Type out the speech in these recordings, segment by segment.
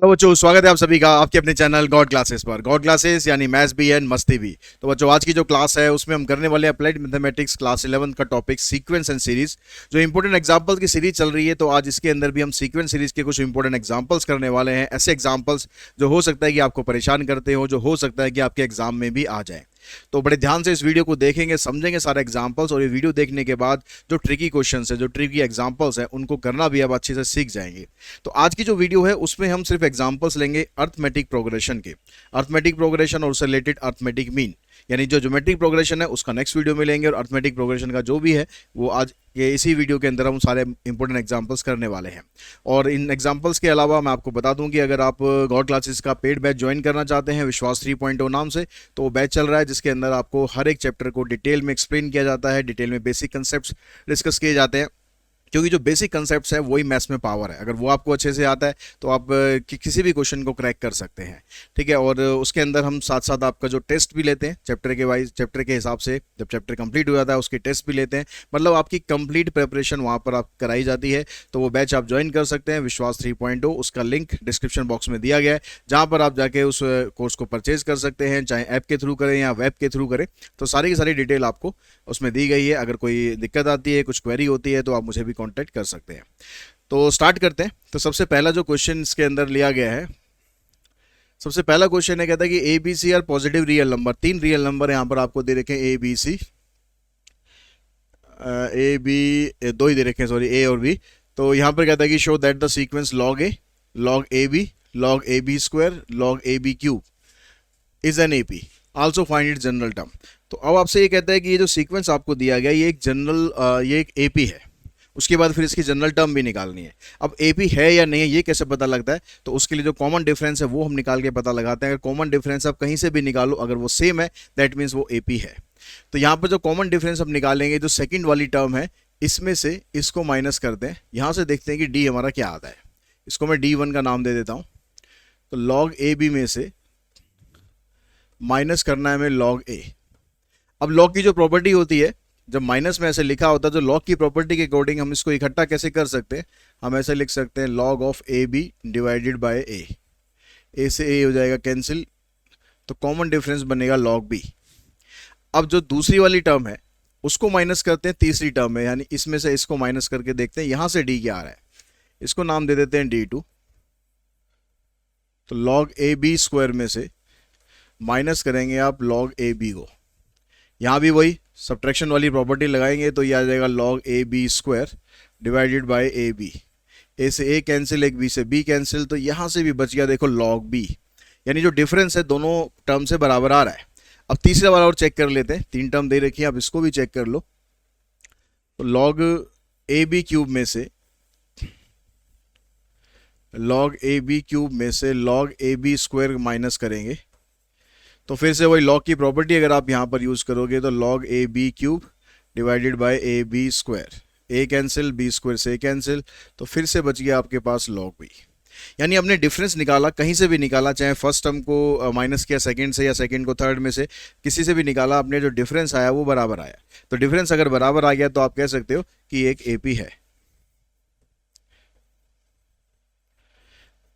Hello बच्चों, स्वागत है आप सभी का आपके अपने चैनल गॉड क्लासेस पर। गॉड क्लासेस यानी मैथ्स भी एंड मस्ती भी। तो बच्चों, आज की जो क्लास है उसमें हम करने वाले हैं अप्लाइड मैथमेटिक्स क्लास 11 का टॉपिक सीक्वेंस एंड सीरीज। जो इंपॉर्टेंट एग्जांपल्स की सीरीज चल रही है, तो आज इसके अंदर भी हम सीक्वेंस सीरीज के कुछ इंपॉर्टेंट एग्जांपल्स करने वाले हैं। ऐसे एग्जांपल्स जो हो सकता है कि आपको परेशान करते हो, जो हो सकता है कि आपके एग्जाम में भी आ जाए। तो बड़े ध्यान से इस वीडियो को देखेंगे, समझेंगे सारे एग्जांपल्स, और ये वीडियो देखने के बाद जो ट्रिकी क्वेश्चंस है, जो ट्रिकी एग्जांपल्स है, उनको करना भी आप अच्छे से सीख जाएंगे। तो आज की जो वीडियो है उसमें हम सिर्फ एग्जांपल्स लेंगे अर्थमेटिक प्रोग्रेशन के। अर्थमेटिक प्रोग्रेशन और उससे रिलेटेड अर्थमेटिक मीन, यानी जो ज्योमेट्रिक प्रोग्रेशन है उसका नेक्स्ट वीडियो में लेंगे, और अर्थमेटिक प्रोग्रेशन का जो भी है वो आज ये इसी वीडियो के अंदर हम सारे इंपॉर्टेंट एग्जांपल्स करने वाले हैं। और इन एग्जांपल्स के अलावा मैं आपको बता दूं कि अगर आप गॉड क्लासेस का पेड बैच ज्वाइन करना चाहते हैं विश्वास 3.0 नाम से, तो वो बैच चल रहा है जिसके अंदर आपको हर एक चैप्टर को डिटेल में एक्सप्लेन किया जाता है, डिटेल में बेसिक कंसेप्ट डिस्कस किए जाते हैं। क्योंकि जो बेसिक कंसेप्ट्स है वही मैथ्स में पावर है। अगर वो आपको अच्छे से आता है तो आप किसी भी क्वेश्चन को क्रैक कर सकते हैं। ठीक है, और उसके अंदर हम साथ साथ आपका जो टेस्ट भी लेते हैं चैप्टर के वाइज, चैप्टर के हिसाब से। जब चैप्टर कंप्लीट हो जाता है उसके टेस्ट भी लेते हैं, मतलब आपकी कंप्लीट प्रिपरेशन वहाँ पर आप कराई जाती है। तो वो बैच आप ज्वाइन कर सकते हैं विश्वास 3.0, उसका लिंक डिस्क्रिप्शन बॉक्स में दिया गया है, जहाँ पर आप जाके उस कोर्स को परचेज कर सकते हैं, चाहे ऐप के थ्रू करें या वेब के थ्रू करें। तो सारी की सारी डिटेल आपको उसमें दी गई है। अगर कोई दिक्कत आती है, कुछ क्वेरी होती है, तो आप मुझे भी कांटेक्ट कर सकते हैं। तो स्टार्ट करते हैं। तो सबसे पहला जो क्वेश्चन इसके अंदर लिया गया है, सबसे पहला क्वेश्चन है, कहता है कि A B C are positive real number. तीन रियल नंबर यहाँ पर आपको दे रखे हैं, ए बी सी, ए बी दो ही दे रखे हैं, सॉरी, ए और बी। तो यहाँ पर कहता है कि show that the sequence log A B, log A B square, log A B cube is an A P, also find it general term. तो अब आपसे ये कहता है कि ये जो सीक्वेंस आपको दिया गया ये एक जनरल, ये एक एपी है। उसके बाद फिर इसकी जनरल टर्म भी निकालनी है। अब एपी है या नहीं है ये कैसे पता लगता है, तो उसके लिए जो कॉमन डिफरेंस है वो हम निकाल के पता लगाते हैं। अगर कॉमन डिफरेंस आप कहीं से भी निकालो, अगर वो सेम है, दैट मीन्स वो एपी है। तो यहाँ पर जो कॉमन डिफरेंस हम निकालेंगे, जो सेकंड वाली टर्म है, इसमें से इसको माइनस करते हैं। यहाँ से देखते हैं कि डी हमारा क्या आता है। इसको मैं D1 का नाम दे देता हूँ। तो लॉग ए बी में से माइनस करना है हमें लॉग ए। अब लॉग की जो प्रॉपर्टी होती है, जब माइनस में ऐसे लिखा होता है, तो लॉग की प्रॉपर्टी के अकॉर्डिंग हम इसको इकट्ठा कैसे कर सकते हैं, हम ऐसे लिख सकते हैं log of a b divided by a से ए हो जाएगा कैंसिल, तो कॉमन डिफरेंस बनेगा लॉग बी। अब जो दूसरी वाली टर्म है उसको माइनस करते हैं तीसरी टर्म में, यानी इसमें से इसको माइनस करके देखते हैं यहां से डी क्या आ रहा है। इसको नाम दे देते हैं D2। तो लॉग ए बी स्क्वायर में से माइनस करेंगे आप लॉग ए बी को, यहाँ भी वही सब्ट्रैक्शन वाली प्रॉपर्टी लगाएंगे, तो ये आ जाएगा log A B square divided by A b. A से ए कैंसिल, एक बी से बी कैंसिल, तो यहाँ से भी बच गया देखो लॉग बी। यानी जो डिफरेंस है दोनों टर्म से बराबर आ रहा है। अब तीसरा वाला और चेक कर लेते हैं, तीन टर्म दे रखी है, अब इसको भी चेक कर लो। तो लॉग ए बी क्यूब में से, लॉग ए बी क्यूब में से log A B square minus करेंगे, तो फिर से वही लॉग की प्रॉपर्टी अगर आप यहाँ पर यूज करोगे, तो log A B cube divided by A B square, A cancel, B square से कैंसिल, तो फिर से बच गया आपके पास लॉग बी। यानी हमने डिफरेंस निकाला, कहीं से भी निकाला, चाहे फर्स्ट टर्म को माइनस किया सेकंड से या सेकंड को थर्ड में से, किसी से भी निकाला, अपने जो डिफरेंस आया वो बराबर आया। तो डिफरेंस अगर बराबर आ गया तो आप कह सकते हो कि एक एपी है।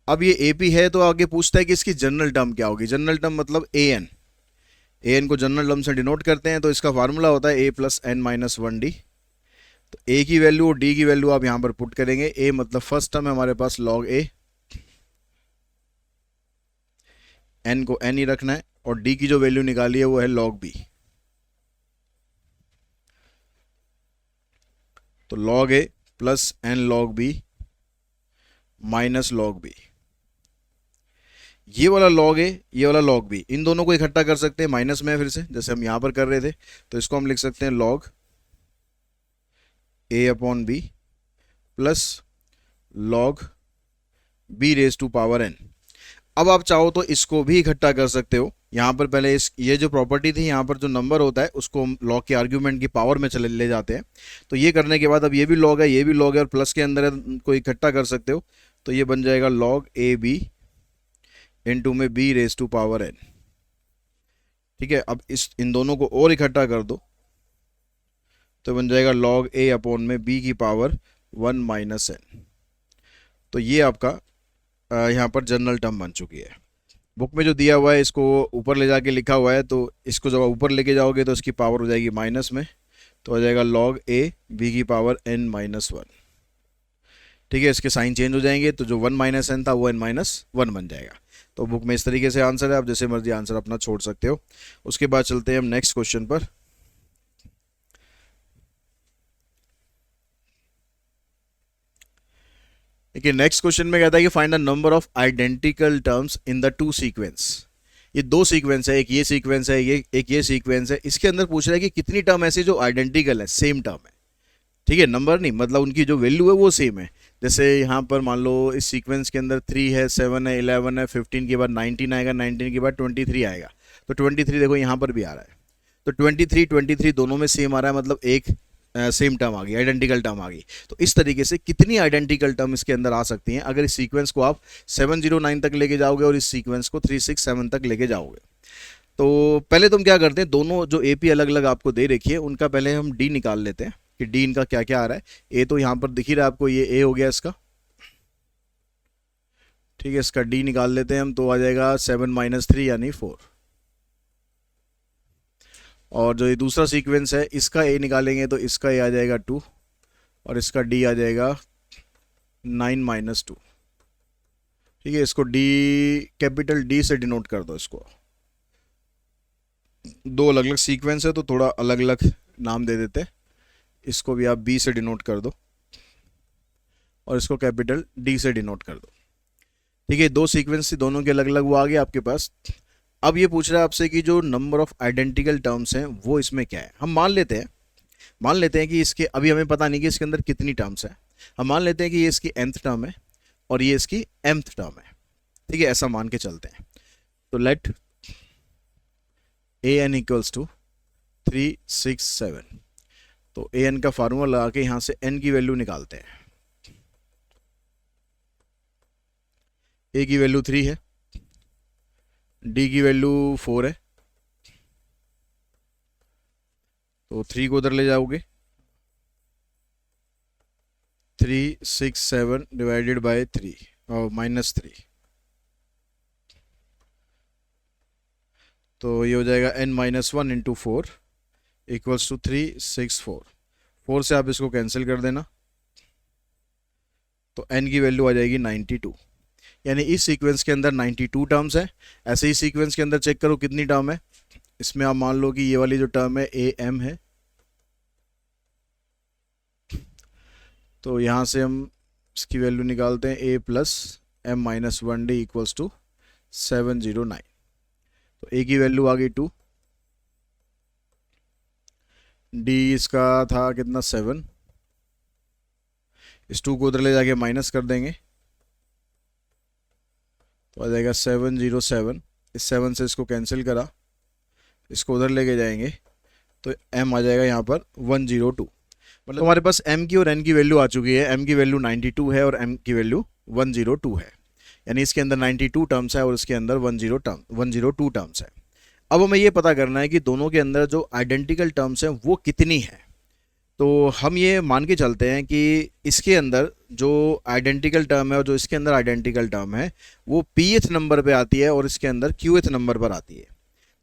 अब ये एपी है तो आगे पूछता है कि इसकी जनरल टर्म क्या होगी। जनरल टर्म मतलब ए एन को जनरल टर्म से डिनोट करते हैं, तो इसका फार्मूला होता है a plus n minus one d. तो ए की वैल्यू और डी की वैल्यू आप यहां पर पुट करेंगे। ए मतलब फर्स्ट टर्म है हमारे पास लॉग ए, एन को एन ही रखना है, और डी की जो वैल्यू निकाली है वो है लॉग बी। तो log a plus n log b minus log b. ये वाला लॉग ए, ये वाला लॉग बी, इन दोनों को इकट्ठा कर सकते हैं माइनस में, फिर से जैसे हम यहां पर कर रहे थे। तो इसको हम लिख सकते हैं log a upon b plus log b raise to power n. अब आप चाहो तो इसको भी इकट्ठा कर सकते हो। यहां पर पहले इस ये जो प्रॉपर्टी थी, यहां पर जो नंबर होता है उसको हम लॉग के आर्ग्यूमेंट की पावर में चले ले जाते हैं। तो ये करने के बाद अब ये भी लॉग है, ये भी लॉग है, और प्लस के अंदर है, को इकट्ठा कर सकते हो। तो ये बन जाएगा लॉग ए बी इंटू में b raise to power n. ठीक है, अब इन दोनों को और इकट्ठा कर दो, तो बन जाएगा लॉग ए अपॉन में बी की पावर वन माइनस एन। तो ये आपका यहाँ पर जनरल टर्म बन चुकी है। बुक में जो दिया हुआ है इसको ऊपर ले जाके लिखा हुआ है, तो इसको जब आप ऊपर लेके जाओगे तो इसकी पावर हो जाएगी माइनस में, तो हो जाएगा log a b की पावर n-1। ठीक है, इसके साइन चेंज हो जाएंगे, तो जो 1 माइनस एन था वो n-1 बन जाएगा। तो बुक में इस तरीके से आंसर है, आप जैसे मर्जी आंसर अपना छोड़ सकते हो। उसके बाद चलते हैं हम नेक्स्ट क्वेश्चन पर। देखिए नेक्स्ट क्वेश्चन में कहता है कि find the number of identical terms in the two sequence. ये दो सीक्वेंस है, एक ये सीक्वेंस है, एक ये सीक्वेंस है। इसके अंदर पूछ रहा है कि कितनी टर्म ऐसी जो आइडेंटिकल है, सेम टर्म है। ठीक है, नंबर नहीं, मतलब उनकी जो वैल्यू है वो सेम है। जैसे यहाँ पर मान लो इस सीक्वेंस के अंदर 3 है, 7 है, 11 है, 15 के बाद 19 आएगा, 19 के बाद 23 आएगा। तो 23 देखो यहाँ पर भी आ रहा है, तो 23 दोनों में सेम आ रहा है, मतलब एक सेम टर्म आ गई, आइडेंटिकल टर्म आ गई। तो इस तरीके से कितनी आइडेंटिकल टर्म इसके अंदर आ सकती हैं अगर इस सीक्वेंस को आप 709 तक लेके जाओगे और इस सीक्वेंस को 367 तक लेके जाओगे। तो पहले तुम क्या करते हैं, दोनों जो एपी अलग अलग आपको दे रखी है उनका पहले हम डी निकाल लेते हैं कि डी इनका क्या क्या आ रहा है। ए तो यहाँ पर दिख ही रहा है आपको, ये ए हो गया इसका। ठीक है, इसका डी निकाल लेते हैं हम, तो आ जाएगा 7 - 3 यानी 4। और जो ये दूसरा सीक्वेंस है इसका ए निकालेंगे तो इसका ए आ जाएगा 2 और इसका डी आ जाएगा 9 - 2। ठीक है, इसको डी कैपिटल डी से डिनोट कर दो। इसको दो अलग अलग सीक्वेंस है तो थोड़ा अलग अलग नाम दे देते हैं। इसको भी आप बी से डिनोट कर दो और इसको कैपिटल डी से डिनोट कर दो। ठीक है, दो सीक्वेंस थी, दोनों के अलग अलग वो आ गए आपके पास। अब ये पूछ रहा है आपसे कि जो नंबर ऑफ आइडेंटिकल टर्म्स हैं वो इसमें क्या है। हम मान लेते हैं कि इसके अभी हमें पता नहीं कि इसके अंदर कितनी टर्म्स है। हम मान लेते हैं कि ये इसकी nth टर्म है और ये इसकी mth टर्म है। ठीक है, ऐसा मान के चलते हैं। तो लेट an इक्वल्स टू 3, 6, 7। तो an का फार्मूला लगा के यहाँ से n की वैल्यू निकालते हैं। a की वैल्यू 3 है, d की वैल्यू 4 है, तो 3 को उधर ले जाओगे। 3, 6, 7 डिवाइडेड बाय 3 और -3, तो ये हो जाएगा n-1 इंटू 4 इक्वल्स टू 3, 6, 4। 4 से आप इसको कैंसिल कर देना, तो n की वैल्यू आ जाएगी 92। यानी इस सीक्वेंस के अंदर 92 टर्म्स है। ऐसे ही सीक्वेंस के अंदर चेक करो कितनी टर्म है। इसमें आप मान लो कि ये वाली जो टर्म है ए एम है, तो यहाँ से हम इसकी वैल्यू निकालते हैं a plus m-1d equals to 709। तो a की वैल्यू आ गई 2, d इसका था कितना 7, इस 2 को उधर ले जाके माइनस कर देंगे तो आ जाएगा 707। इस 7 से इसको कैंसिल करा, इसको उधर लेके जाएंगे तो m आ जाएगा यहाँ पर 102। मतलब हमारे पास m की और n की वैल्यू आ चुकी है। m की वैल्यू 92 है और m की वैल्यू 102 है। यानी इसके अंदर 92 टर्म्स है और इसके अंदर 102 टर्म्स है। अब हमें ये पता करना है कि दोनों के अंदर जो आइडेंटिकल टर्म्स हैं वो कितनी है। तो हम ये मान के चलते हैं कि इसके अंदर जो आइडेंटिकल टर्म है और जो इसके अंदर आइडेंटिकल टर्म है वो pth नंबर पे आती है और इसके अंदर qth नंबर पर आती है।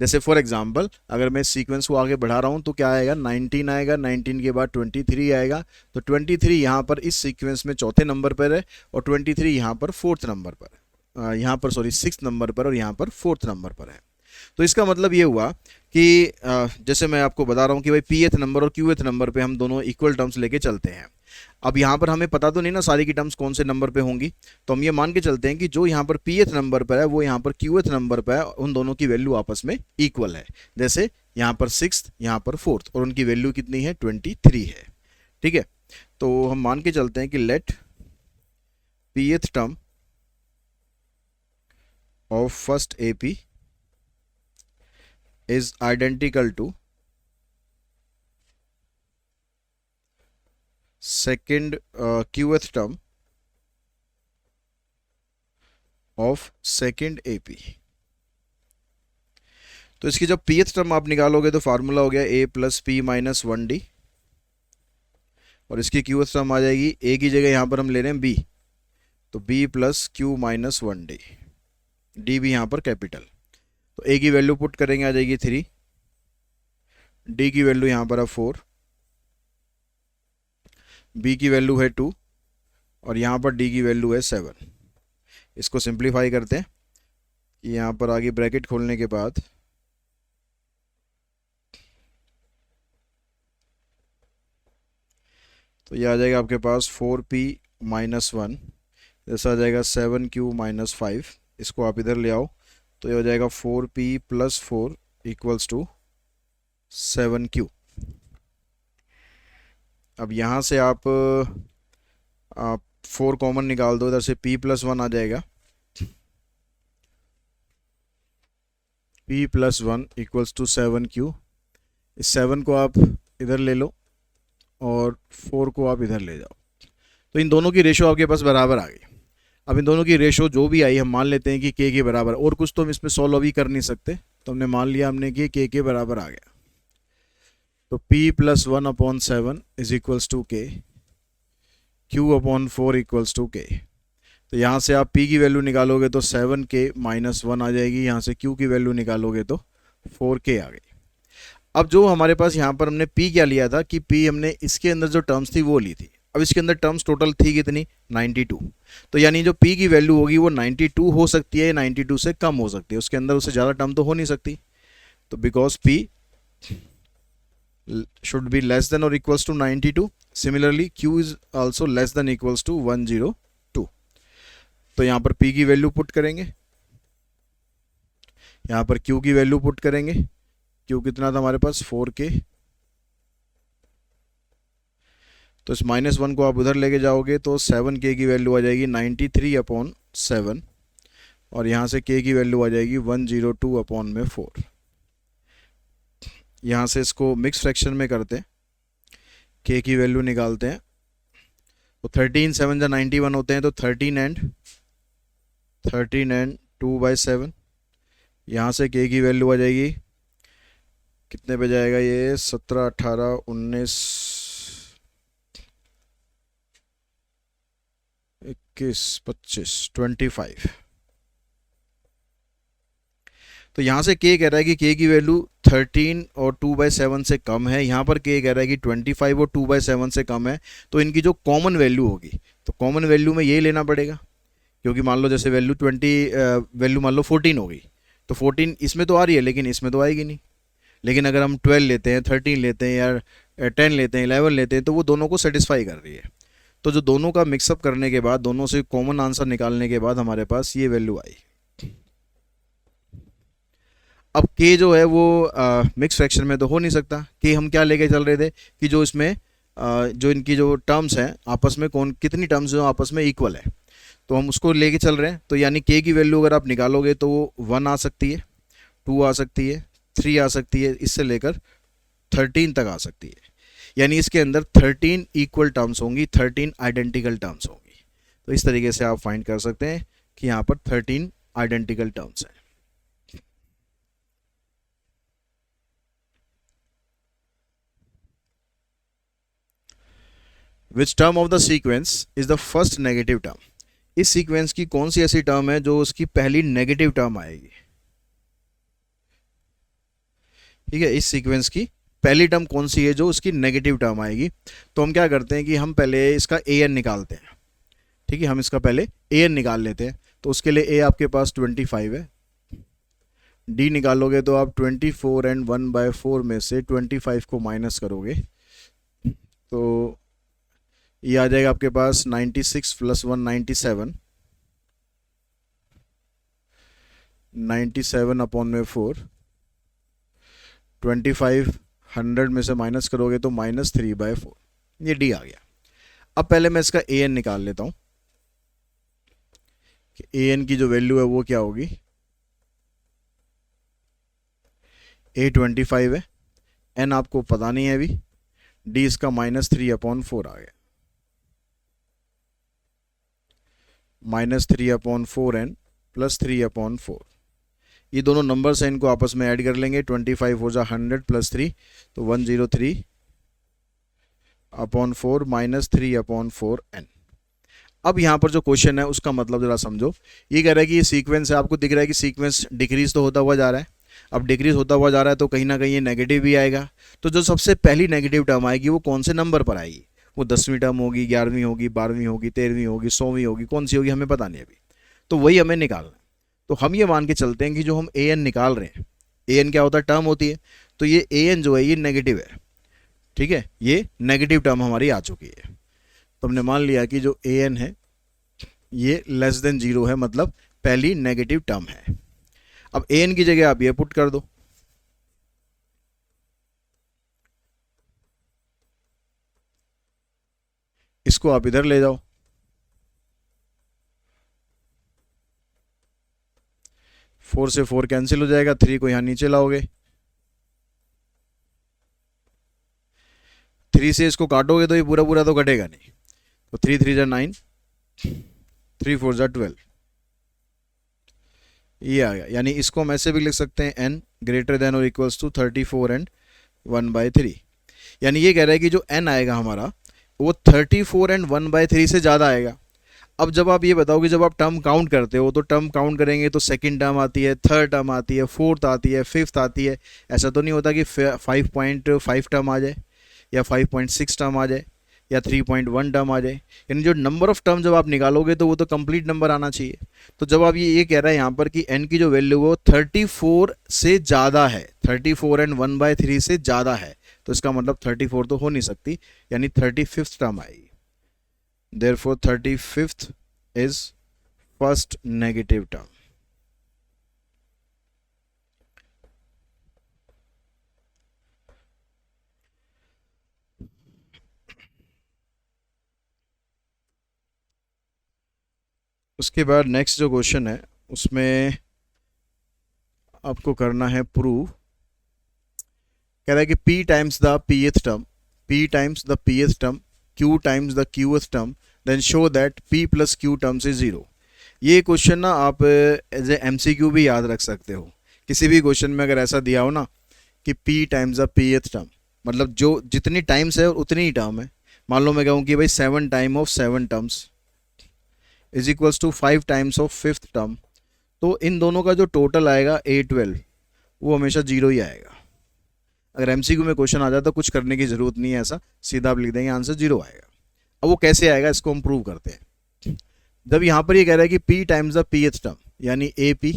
जैसे फॉर एग्जांपल अगर मैं सीक्वेंस को आगे बढ़ा रहा हूँ तो क्या आएगा, 19 आएगा, 19 के बाद 23 आएगा। तो 23 यहाँ पर इस सीक्वेंस में चौथे नंबर पर है और 23 यहाँ पर फोर्थ नंबर पर, यहाँ पर सॉरी 6th नंबर पर और यहाँ पर 4th नंबर पर है। तो इसका मतलब ये हुआ कि जैसे मैं आपको बता रहा हूँ कि भाई pth नंबर और qth नंबर पे हम दोनों इक्वल टर्म्स लेके चलते हैं। अब यहाँ पर हमें पता तो नहीं ना सारी की टर्म्स कौन से नंबर पे होंगी, तो हम ये मान के चलते हैं कि जो यहाँ पर pth नंबर पर है वो यहाँ पर qth नंबर पर है, उन दोनों की वैल्यू आपस में इक्वल है। जैसे यहाँ पर 6th, यहाँ पर 4th, और उनकी वैल्यू कितनी है, 23 है। ठीक है, तो हम मान के चलते हैं कि let pth term of first AP is identical to second qth term of second AP। तो इसकी जब pth टर्म आप निकालोगे तो फार्मूला हो गया a plus p minus 1d और इसकी qth टर्म आ जाएगी a की जगह यहाँ पर हम ले रहे हैं b, तो b plus q minus 1d, D भी यहाँ पर कैपिटल। तो a की वैल्यू पुट करेंगे, आ जाएगी 3, d की वैल्यू यहाँ पर है 4, b की वैल्यू है 2 और यहाँ पर d की वैल्यू है 7। इसको सिंप्लीफाई करते हैं कि यहाँ पर आगे ब्रैकेट खोलने के बाद तो ये आ जाएगा आपके पास 4p माइनस 1, जैसा आ जाएगा 7q माइनस 5। इसको आप इधर ले आओ तो ये हो जाएगा 4p plus 4 equals to 7q। अब यहाँ से आप 4 कॉमन निकाल दो, इधर से p प्लस 1 आ जाएगा, p plus 1 equals to 7q। इस 7 को आप इधर ले लो और 4 को आप इधर ले जाओ, तो इन दोनों की रेशो आपके पास बराबर आ गई। अब इन दोनों की रेशो जो भी आई, हम मान लेते हैं कि k के बराबर, और कुछ तो हम इसमें सॉल्व अभी कर नहीं सकते, तो हमने मान लिया हमने कि k के बराबर आ गया। तो p plus 1 upon 7 is equals to k, q upon 4 equals to k। तो यहाँ से आप p की वैल्यू निकालोगे तो 7k माइनस 1 आ जाएगी, यहाँ से q की वैल्यू निकालोगे तो 4k आ गई। अब जो हमारे पास यहाँ पर हमने p क्या लिया था कि p हमने इसके अंदर जो टर्म्स थी वो ली थी। अब इसके अंदर टर्म्स टोटल थी कितनी, 92। तो यानी जो p की वैल्यू होगी वो 92 हो सकती है, 92 से कम हो सकती है, उसके अंदर उससे ज़्यादा टर्म तो हो नहीं सकती। तो because p should be less than or equals to 92, similarly q is also less than equals to 102। तो यहाँ पर p की वैल्यू पुट करेंगे, यहाँ पर q की वैल्यू पुट करेंगे। q कितना था हमारे पास 4k, तो इस माइनस 1 को आप उधर लेके जाओगे तो 7k की वैल्यू आ जाएगी 93 अपॉन 7 और यहाँ से k की वैल्यू आ जाएगी 102 अपॉन में 4। यहाँ से इसको मिक्स फ्रैक्शन में करते हैं, k की वैल्यू निकालते हैं तो 13 7 जा 91 होते हैं, तो 13 एंड 2/7। यहाँ से k की वैल्यू आ जाएगी कितने पे जाएगा ये, 17 18 19 21 25 25। तो यहाँ से k कह रहा है कि k की वैल्यू 13 और 2/7 से कम है, यहाँ पर k कह रहा है कि 25 और 2/7 से कम है। तो इनकी जो कॉमन वैल्यू होगी, तो कॉमन वैल्यू में ये लेना पड़ेगा, क्योंकि मान लो जैसे वैल्यू वैल्यू मान लो 14 होगी, तो 14 इसमें तो आ रही है लेकिन इसमें तो आएगी नहीं। लेकिन अगर हम 12 लेते हैं, 13 लेते हैं या 10 लेते हैं, 11 लेते हैं, तो वो दोनों को सेटिस्फाई कर रही है। तो जो दोनों का मिक्सअप करने के बाद, दोनों से कॉमन आंसर निकालने के बाद हमारे पास ये वैल्यू आई। अब k जो है वो मिक्स फ्रैक्शन में तो हो नहीं सकता। k हम क्या लेके चल रहे थे कि जो इसमें जो इनकी जो टर्म्स हैं आपस में, कितनी टर्म्स जो आपस में इक्वल है, तो हम उसको लेके चल रहे हैं। तो यानी k की वैल्यू अगर आप निकालोगे तो वो 1 आ सकती है, 2 आ सकती है, 3 आ सकती है, इससे लेकर 13 तक आ सकती है। यानी इसके अंदर 13 इक्वल टर्म्स होंगी, 13 आइडेंटिकल टर्म्स होंगी। तो इस तरीके से आप फाइंड कर सकते हैं कि यहाँ पर 13 आइडेंटिकल टर्म्स हैं। Which term of the sequence is the first negative term. इस सीक्वेंस की कौन सी ऐसी टर्म है जो उसकी पहली नेगेटिव टर्म आएगी। ठीक है, इस सीक्वेंस की पहली टर्म कौन सी है जो उसकी नेगेटिव टर्म आएगी। तो हम क्या करते हैं कि हम पहले इसका an निकालते हैं। ठीक है, हम इसका पहले an निकाल लेते हैं। तो उसके लिए a आपके पास 25 है, d निकालोगे तो आप 24 एंड 1/4 में से 25 को माइनस करोगे तो ये आ जाएगा आपके पास 96 प्लस 1 97, 97 अपॉन में 4, 25 100 में से माइनस करोगे तो -3/4, ये d आ गया। अब पहले मैं इसका an निकाल लेता हूँ कि an की जो वैल्यू है वो क्या होगी। a 25 है, n आपको पता नहीं है अभी, d इसका -3/4 आ गया, -3/4 n प्लस 3/4। ये दोनों नंबर्स हैं, इनको आपस में ऐड कर लेंगे। 25 हो जा 100 प्लस 3 तो 103/4 -3/4 n। अब यहाँ पर जो क्वेश्चन है उसका मतलब जरा समझो। ये कह रहा है कि ये सीक्वेंस है, आपको दिख रहा है कि सीक्वेंस डिक्रीज तो होता हुआ जा रहा है। अब डिक्रीज होता हुआ जा रहा है तो कहीं ना कहीं ये नेगेटिव भी आएगा। तो जो सबसे पहली नेगेटिव टर्म आएगी वो कौन से नंबर पर आएगी? वो 10वीं टर्म होगी, 11वीं होगी, 12वीं होगी, 13वीं होगी, 100वीं होगी, कौन सी होगी हमें पता नहीं अभी। तो वही हमें निकालना है। तो हम ये मान के चलते हैं कि जो हम ए एन निकाल रहे हैं, ए एन क्या होता है? टर्म होती है। तो ये ए एन जो है ये नेगेटिव है, ठीक है, ये नेगेटिव टर्म हमारी आ चुकी है। तो हमने मान लिया कि जो ए एन है ये लेस देन 0 है, मतलब पहली नेगेटिव टर्म है। अब ए एन की जगह आप ये पुट कर दो, इसको आप इधर ले जाओ, 4 से 4 कैंसिल हो जाएगा, 3 को यहां नीचे लाओगे, 3 से इसको काटोगे तो ये पूरा पूरा तो कटेगा नहीं। तो 3 3 जा 9, 3 4 जा 12, ये आ गया। यानी इसको हम ऐसे भी लिख सकते हैं n ग्रेटर देन और इक्वल्स टू 34 एंड 1/3। यानी ये कह रहा है कि जो n आएगा हमारा वो 34 एंड 1/3 से ज़्यादा आएगा। अब जब आप ये बताओ कि जब आप टर्म काउंट करते हो तो टर्म काउंट करेंगे तो सेकंड टर्म आती है, थर्ड टर्म आती है, फोर्थ आती है, फिफ्थ आती है। ऐसा तो नहीं होता कि 5.5 टर्म आ जाए या 5.6 टर्म आ जाए या 3.1 टर्म आ जाए। यानी जो नंबर ऑफ टर्म जब आप निकालोगे तो वो तो कंप्लीट नंबर आना चाहिए। तो जब आप ये कह रहा है यहाँ पर कि n की जो वैल्यू वो 34 से ज़्यादा है, 34 एंड 1/3 से ज़्यादा है, तो इसका मतलब 34 तो हो नहीं सकती, यानी 35th टर्म आएगी। Therefore 35th is first negative term। उसके बाद नेक्स्ट जो क्वेश्चन है उसमें आपको करना है प्रूव। कह रहा है कि p times the pth term, p times the pth term, q times the qth term, then show that p plus q terms is 0। ये क्वेश्चन ना आप एज ए MCQ भी याद रख सकते हो। किसी भी क्वेश्चन में अगर ऐसा दिया हो ना कि p times the pth term, मतलब जो जितनी टाइम्स है उतनी ही टर्म है। मान लो मैं कहूँ कि भाई 7 time of 7 terms is equals to 5 times of 5th term, तो इन दोनों का जो टोटल आएगा A12 वो हमेशा 0 ही आएगा। अगर MCQ में क्वेश्चन आ जाता तो कुछ करने की जरूरत नहीं है, ऐसा सीधा आप लिख देंगे आंसर 0 आएगा। अब वो कैसे आएगा इसको हम प्रूव करते हैं। जब यहाँ पर ये कह रहा है कि p times the pth term यानी AP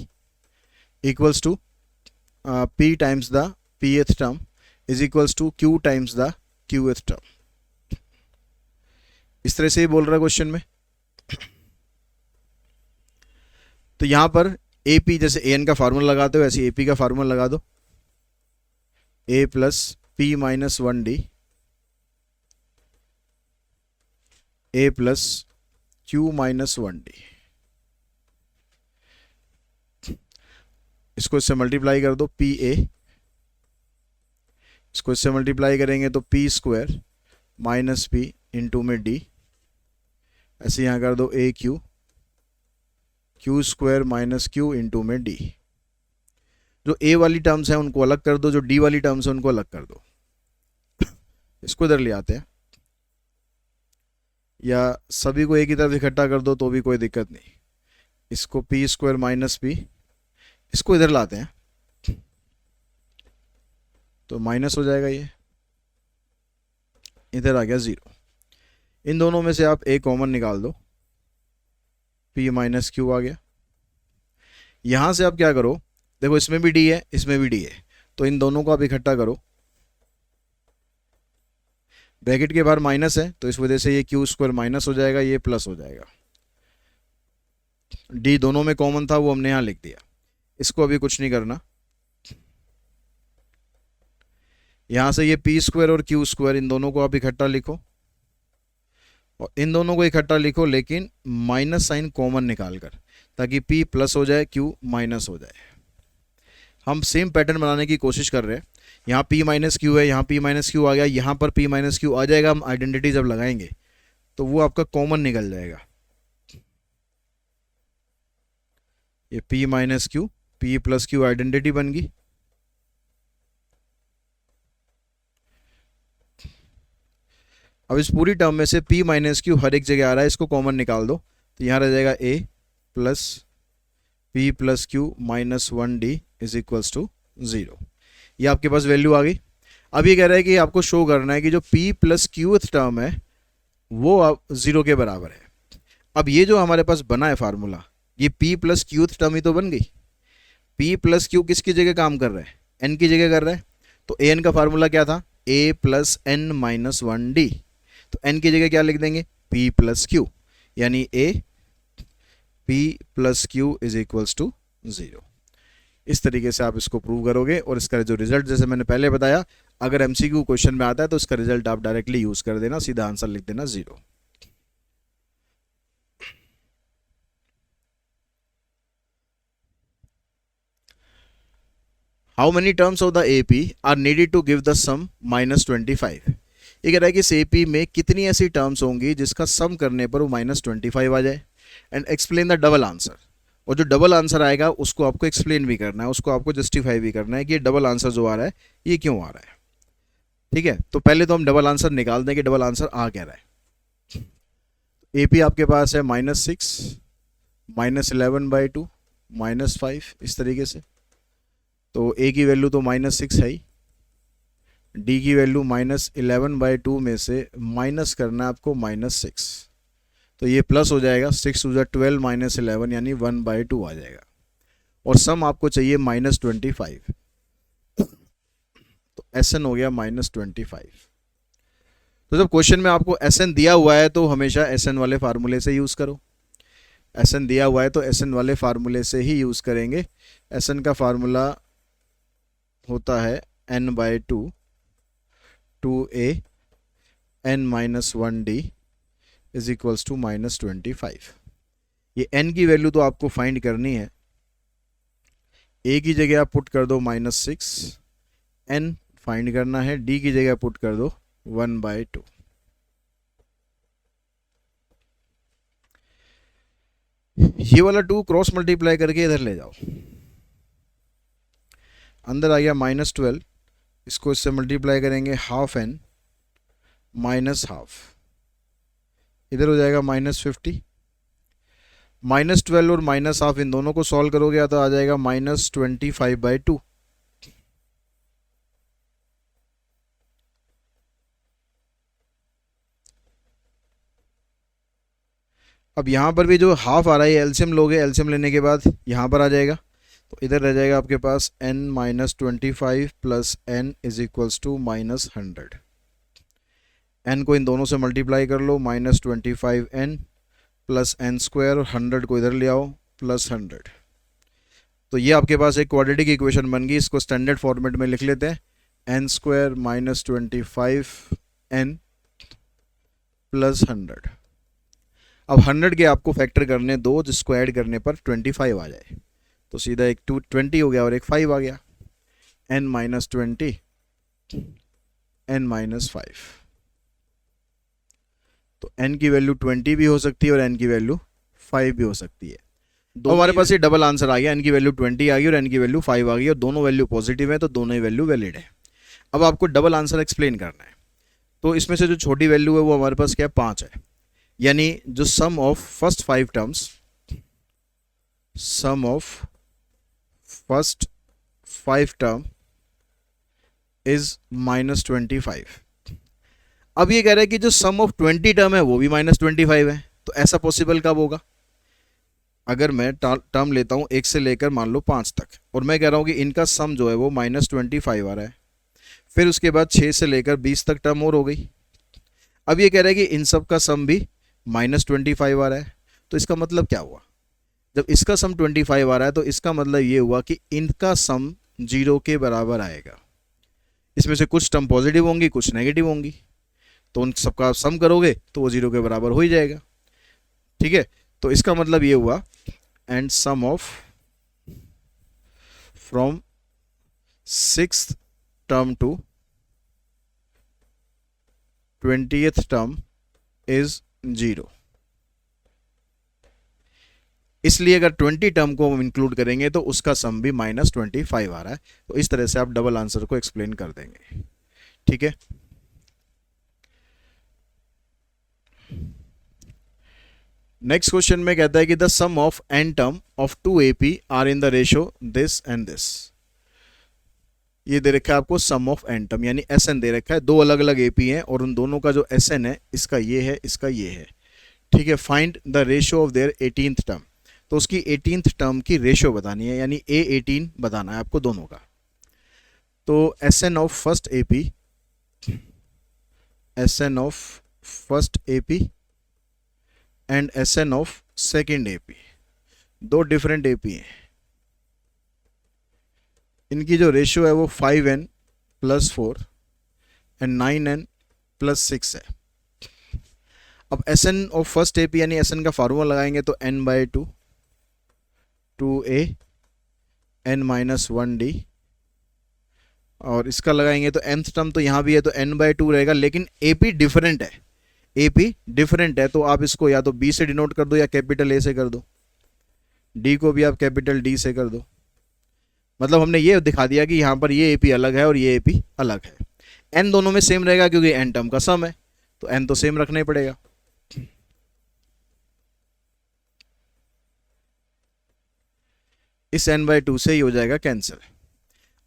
equals to p times the pth term is equals to q times the qth term, इस तरह से ही बोल रहा है क्वेश्चन में। तो यहां पर AP जैसे an का फार्मूला लगाते हो ऐसे AP का फार्मूला लगा दो, a plus p minus 1d a plus q minus 1d, इसको इससे मल्टीप्लाई कर दो pa, इसको इससे मल्टीप्लाई करेंगे तो p square minus p into में d, ऐसे यहाँ कर दो a q square minus q into में d। जो a वाली टर्म्स हैं उनको अलग कर दो, जो d वाली टर्म्स हैं उनको अलग कर दो। इसको इधर ले आते हैं, या सभी को एक ही तरफ इकट्ठा कर दो तो भी कोई दिक्कत नहीं। इसको p स्क्वायर माइनस p, इसको इधर लाते हैं तो माइनस हो जाएगा, ये इधर आ गया 0। इन दोनों में से आप a कॉमन निकाल दो, p माइनस क्यू आ गया। यहां से आप क्या करो, देखो इसमें भी d है इसमें भी d है, तो इन दोनों को आप इकट्ठा करो। ब्रैकेट के बाहर माइनस है तो इस वजह से ये क्यू स्क्वायर माइनस हो जाएगा, ये प्लस हो जाएगा। d दोनों में कॉमन था वो हमने यहां लिख दिया। इसको अभी कुछ नहीं करना, यहां से ये p स्क्वायर और q स्क्वायर इन दोनों को आप इकट्ठा लिखो और इन दोनों को इकट्ठा लिखो, लेकिन माइनस साइन कॉमन निकाल कर, ताकि p प्लस हो जाए q माइनस हो जाए। हम सेम पैटर्न बनाने की कोशिश कर रहे हैं। यहाँ p माइनस क्यू है, यहाँ p माइनस क्यू आ गया, यहाँ पर p माइनस क्यू आ जाएगा। हम आइडेंटिटी जब लगाएंगे तो वो आपका कॉमन निकल जाएगा। ये p minus Q p plus Q identity बन गई। अब इस पूरी टर्म में से p माइनस क्यू हर एक जगह आ रहा है, इसको कॉमन निकाल दो तो यहाँ रह जाएगा a plus p plus q minus 1d is equals to 0। ये आपके पास वैल्यू आ गई। अब ये कह रहा है कि आपको शो करना है कि जो p प्लस क्यू टर्म है वो अब 0 के बराबर है। अब ये जो हमारे पास बना है फार्मूला, ये p प्लस क्यू टर्म ही तो बन गई। p प्लस क्यू किसकी जगह काम कर रहा है, n की जगह कर रहा है। तो an का फार्मूला क्या था, a plus n minus 1d। तो n की जगह क्या लिख देंगे, p प्लस क्यू, यानी a p plus q is equals to 0। इस तरीके से आप इसको प्रूव करोगे और इसका जो रिजल्ट, जैसे मैंने पहले बताया, अगर एमसीक्यू क्वेश्चन में आता है तो इसका रिजल्ट आप डायरेक्टली यूज कर देना, सीधा आंसर लिख देना 0। How many terms of the AP are needed to give the sum -25। ये कह रहा है कि इस एपी में कितनी ऐसी टर्म्स होंगी जिसका सम करने पर वो -25 आ जाए, and explain the double answer. और जो डबल आंसर आएगा उसको आपको एक्सप्लेन भी करना है, उसको आपको जस्टिफाई भी करना है कि ये डबल आंसर जो आ रहा है ये क्यों आ रहा है। ठीक है, तो पहले तो हम डबल आंसर निकाल दें कि डबल आंसर आ क्या रहा है। एपी आपके पास है -6 -11/2 -5 इस तरीके से। तो ए की वैल्यू तो -6 है ही, डी की वैल्यू -11/2 में से माइनस करना है आपको -6, तो ये प्लस हो जाएगा, 6 टू 12 -11 यानी 1/2 आ जाएगा। और सम आपको चाहिए -25, तो एस एन हो गया -25। तो जब क्वेश्चन में आपको एस एन दिया हुआ है तो हमेशा एस एन वाले फार्मूले से यूज़ करो। एस एन दिया हुआ है तो एस एन वाले फार्मूले से ही यूज़ करेंगे। एस एन का फार्मूला होता है n/2 2a n-1d is equals to -25। ये n की वैल्यू तो आपको फाइंड करनी है। a की जगह आप पुट कर दो -6, n फाइंड करना है, d की जगह पुट कर दो 1/2। ये वाला 2 क्रॉस मल्टीप्लाई करके इधर ले जाओ, अंदर आ गया -12, इसको इससे मल्टीप्लाई करेंगे हाफ n माइनस हाफ, इधर हो जाएगा -50। -12 और माइनस हाफ इन दोनों को सॉल्व करोगे तो आ जाएगा -25/2। अब यहाँ पर भी जो हाफ आ रहा है एलसीएम लोगे, एलसीएम लेने के बाद यहाँ पर आ जाएगा, तो इधर रह जाएगा आपके पास n-25 plus n is equals to -100। n को इन दोनों से मल्टीप्लाई कर लो, -25n प्लस n स्क्वायर, और 100 को इधर ले आओ प्लस 100। तो ये आपके पास एक क्वाड्रेटिक इक्वेशन बन गई। इसको स्टैंडर्ड फॉर्मेट में लिख लेते हैं, n स्क्वायर -25n प्लस 100। अब 100 के आपको फैक्टर करने दो जिसको ऐड करने पर 25 आ जाए, तो सीधा एक 20 हो गया और एक 5 आ गया, n-20 n-5। तो n की वैल्यू 20 भी हो सकती है और n की वैल्यू 5 भी हो सकती है। तो हमारे पास ये डबल आंसर आ गया, n की वैल्यू 20 आ गई और n की वैल्यू 5 आ गई, और दोनों वैल्यू पॉजिटिव है तो दोनों ही वैल्यू वैलिड है। अब आपको डबल आंसर एक्सप्लेन करना है, तो इसमें से जो छोटी वैल्यू है वो हमारे पास क्या है, 5 है, यानी जो sum of first 5 terms, sum of first 5 term is -25। अब ये कह रहा है कि जो सम ऑफ 20 टर्म है वो भी -25 है, तो ऐसा पॉसिबल कब होगा। अगर मैं टर्म लेता हूँ 1 से लेकर मान लो 5 तक, और मैं कह रहा हूँ कि इनका सम जो है वो -25 आ रहा है, फिर उसके बाद 6 से लेकर 20 तक टर्म और हो गई। अब ये कह रहा है कि इन सब का सम भी -25 आ रहा है, तो इसका मतलब क्या हुआ, जब इसका सम 25 आ रहा है तो इसका मतलब ये हुआ कि इनका सम 0 के बराबर आएगा। इसमें से कुछ टर्म पॉजिटिव होंगी, कुछ नेगेटिव होंगी, तो उन सबका सम करोगे तो वो 0 के बराबर हो ही जाएगा। ठीक है, तो इसका मतलब ये हुआ and sum of from 6th term to 20th term is 0। इसलिए अगर 20 टर्म को हम इंक्लूड करेंगे तो उसका सम भी -25 आ रहा है। तो इस तरह से आप डबल आंसर को एक्सप्लेन कर देंगे। ठीक है, नेक्स्ट क्वेश्चन में कहता है कि the sum of n term of two AP are in the ratio this and this. ये दे रखा है आपको सम ऑफ एन टर्म, यानी एस एन दे रखा है, दो अलग अलग एपी हैं और उन दोनों का जो एस एन है, इसका ये है, इसका ये है, ठीक है। Find the ratio of their 18th term, तो उसकी 18th टर्म की रेशो बतानी है, यानी A18 बताना है आपको दोनों का। तो S n of first AP, S n of first AP and S n of second AP, दो डिफरेंट एपी हैं, इनकी जो रेशियो है वो 5n + 4 एंड 9n + 6 है। अब S n of first AP यानी एस एन का फार्मूला लगाएंगे तो n/2 2a n - 1d, और इसका लगाएंगे तो nth टर्म तो यहाँ भी है तो n/2 रहेगा, लेकिन एपी डिफरेंट है, एपी डिफरेंट है, तो आप इसको या तो b से डिनोट कर दो या कैपिटल A से कर दो, d को भी आप कैपिटल D से कर दो। मतलब हमने ये दिखा दिया कि यहाँ पर ये एपी अलग है और ये एपी अलग है। n दोनों में सेम रहेगा क्योंकि n टर्म का सम है, तो n तो सेम रखना ही पड़ेगा। इस n/2 से ही हो जाएगा कैंसिल।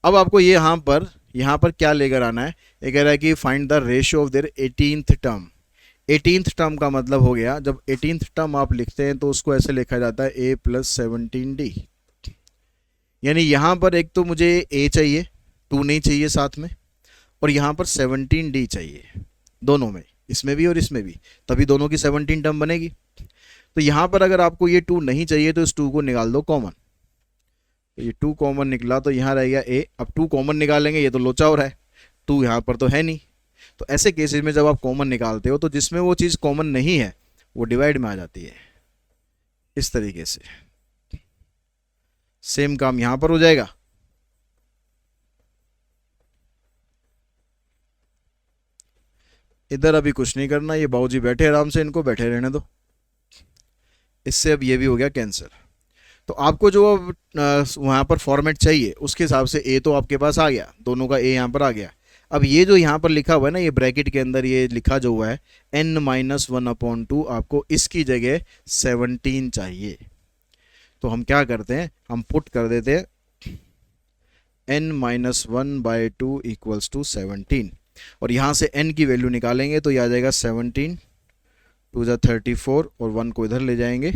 अब आपको ये यहाँ पर क्या लेकर आना है, ये कह रहा है कि find the ratio of their 18th term. 18th term का मतलब हो गया, जब 18th टर्म आप लिखते हैं तो उसको ऐसे लिखा जाता है a + 17d, यानी यहाँ पर एक तो मुझे a चाहिए, 2 नहीं चाहिए साथ में, और यहाँ पर 17d चाहिए, दोनों में, इसमें भी और इसमें भी, तभी दोनों की 17 टर्म बनेगी। तो यहाँ पर अगर आपको ये 2 नहीं चाहिए तो इस 2 को निकाल दो कॉमन, तो ये 2 कॉमन निकला तो यहाँ रह गया a। अब 2 कॉमन निकालेंगे, ये तो लोचा हो रहा है, 2 यहाँ पर तो है नहीं, तो ऐसे केसेस में जब आप कॉमन निकालते हो तो जिसमें वो चीज़ कॉमन नहीं है वो डिवाइड में आ जाती है, इस तरीके से। सेम काम यहाँ पर हो जाएगा, इधर अभी कुछ नहीं करना, ये बाबूजी बैठे आराम से, इनको बैठे रहने दो। इससे अब ये भी हो गया कैंसिल। तो आपको जो वहाँ पर फॉर्मेट चाहिए उसके हिसाब से ए तो आपके पास आ गया, दोनों का ए यहाँ पर आ गया। अब ये जो यहाँ पर लिखा हुआ है ना, ये ब्रैकेट के अंदर ये लिखा जो हुआ है n-1/2, आपको इसकी जगह 17 चाहिए। तो हम क्या करते हैं, हम पुट कर देते हैं n-1/2 = 17, और यहाँ से n की वैल्यू निकालेंगे तो ये आ जाएगा 17 2 × 34, और 1 को इधर ले जाएंगे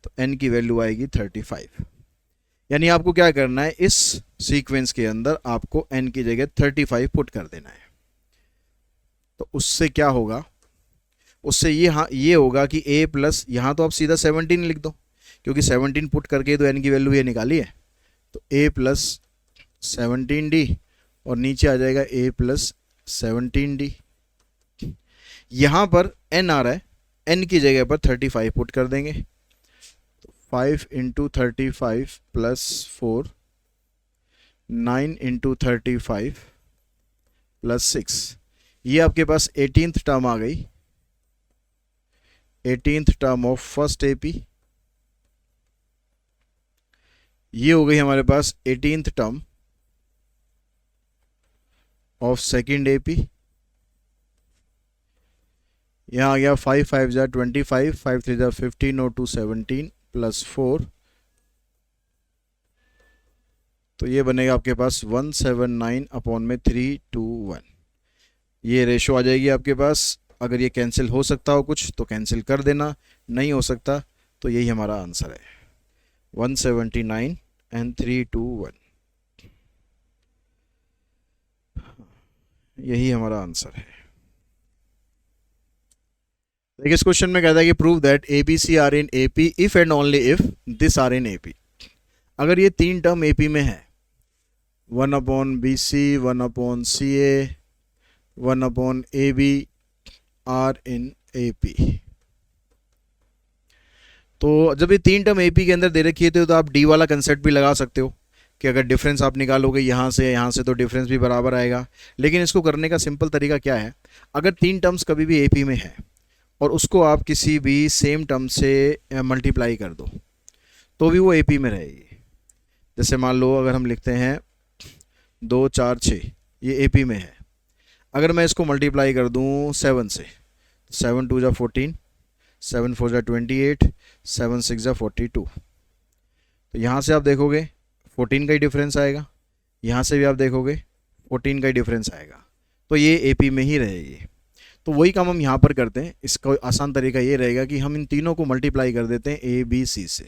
तो n की वैल्यू आएगी 35। यानी आपको क्या करना है, इस सीक्वेंस के अंदर आपको n की जगह 35 पुट कर देना है। तो उससे क्या होगा, उससे ये होगा कि a प्लस, यहाँ तो आप सीधा 17 लिख दो क्योंकि 17 पुट करके तो n की वैल्यू ये निकाली है, तो a + 17d, और नीचे आ जाएगा a + 17d। यहाँ पर n आ रहा है, n की जगह पर 35 पुट कर देंगे, तो 5 × 35 + 4, 9 × 35 + 6, ये आपके पास 18th टर्म आ गई, 18th term of first AP. ये हो गई हमारे पास 18th term of second AP. यहाँ आ गया 5 × 5 = 25, 5 × 3 = 15 और 2 17 + 4, तो ये बनेगा आपके पास 179/321। ये रेशो आ जाएगी आपके पास। अगर ये कैंसिल हो सकता हो कुछ तो कैंसिल कर देना, नहीं हो सकता तो यही हमारा आंसर है, 179/321, यही हमारा आंसर है। देखिए इस क्वेश्चन में कहता है कि prove that ABC are in AP if and only if this are in AP। अगर ये 3 टर्म AP में है, 1/BC, 1/CA, 1/AB are in AP, तो जब ये 3 टर्म AP के अंदर दे रखी है तो आप D वाला कंसेप्ट भी लगा सकते हो कि अगर डिफरेंस आप निकालोगे यहाँ से तो डिफरेंस भी बराबर आएगा। लेकिन इसको करने का सिंपल तरीका क्या है, अगर 3 टर्म्स कभी भी AP में है और उसको आप किसी भी सेम टर्म से मल्टीप्लाई कर दो तो भी वो AP में रहेगी। जैसे मान लो अगर हम लिखते हैं 2 4 6, ये AP में है, अगर मैं इसको मल्टीप्लाई कर दूँ 7 से, 7 × 2 = 14, 7 4 28, 7 6 42। तो यहाँ से आप देखोगे 14 का ही डिफरेंस आएगा, यहाँ से भी आप देखोगे 14 का ही डिफरेंस आएगा, तो ये एपी में ही रहेगी। तो वही काम हम यहाँ पर करते हैं। इसका आसान तरीका ये रहेगा कि हम इन तीनों को मल्टीप्लाई कर देते हैं ए बी सी से।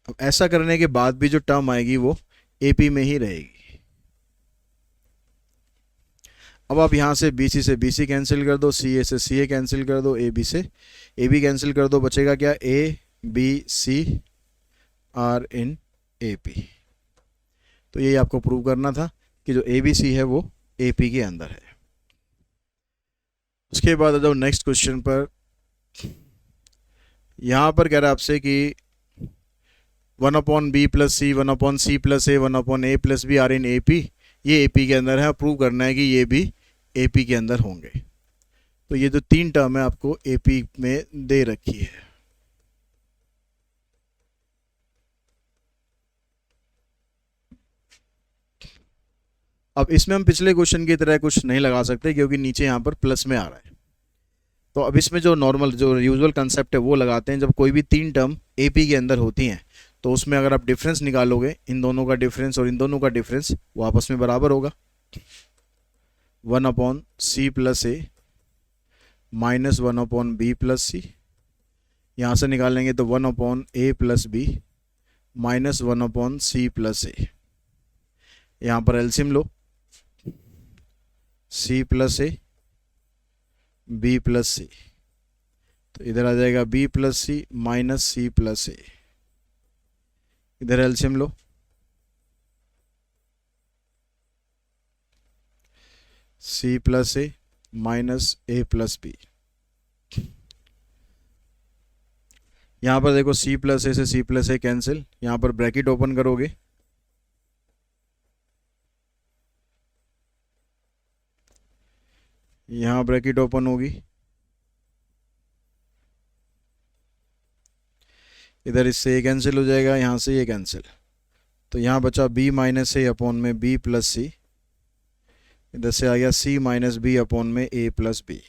अब ऐसा करने के बाद भी जो टर्म आएगी वो एपी में ही रहेगी। अब आप यहाँ से बी सी से बी सी कैंसिल कर दो, सी ए से सी ए कैंसिल कर दो, ए बी से ए बी कैंसिल कर दो, बचेगा क्या, A B C are in A P. तो यही आपको प्रूव करना था कि जो ए बी सी है वो ए पी के अंदर है। उसके बाद आ जाओ नेक्स्ट क्वेश्चन पर। यहाँ पर कह रहा है आपसे कि 1/b plus c, 1/c plus a, 1/a plus b are in A P, ये ए पी के अंदर है। प्रूव करना है कि ये भी ए पी के अंदर होंगे। तो ये जो तीन टर्म है आपको ए पी में दे रखी है। अब इसमें हम पिछले क्वेश्चन की तरह कुछ नहीं लगा सकते क्योंकि नीचे यहाँ पर प्लस में आ रहा है। तो अब इसमें जो नॉर्मल जो यूजुअल कंसेप्ट है वो लगाते हैं। जब कोई भी तीन टर्म ए पी के अंदर होती हैं तो उसमें अगर आप डिफरेंस निकालोगे, इन दोनों का डिफरेंस और इन दोनों का डिफरेंस, वो आपस में बराबर होगा। 1/c plus a minus 1/b plus c, यहाँ से निकालेंगे तो 1/a plus b minus 1/c plus a. यहाँ पर एलसीएम लो, c plus a b plus c, तो इधर आ जाएगा b plus c minus c plus a. इधर एलसीएम लो, c plus a minus a plus b. यहाँ पर देखो c प्लस ए से c प्लस ए कैंसिल, यहाँ पर ब्रैकेट ओपन करोगे, यहाँ ब्रैकेट ओपन होगी, इधर इससे ये कैंसिल हो जाएगा, यहाँ से ये कैंसिल, तो यहाँ बचा b माइनस ए अपॉन में b प्लस सी, इधर से आ गया c माइनस बी अपॉन में a प्लस बी।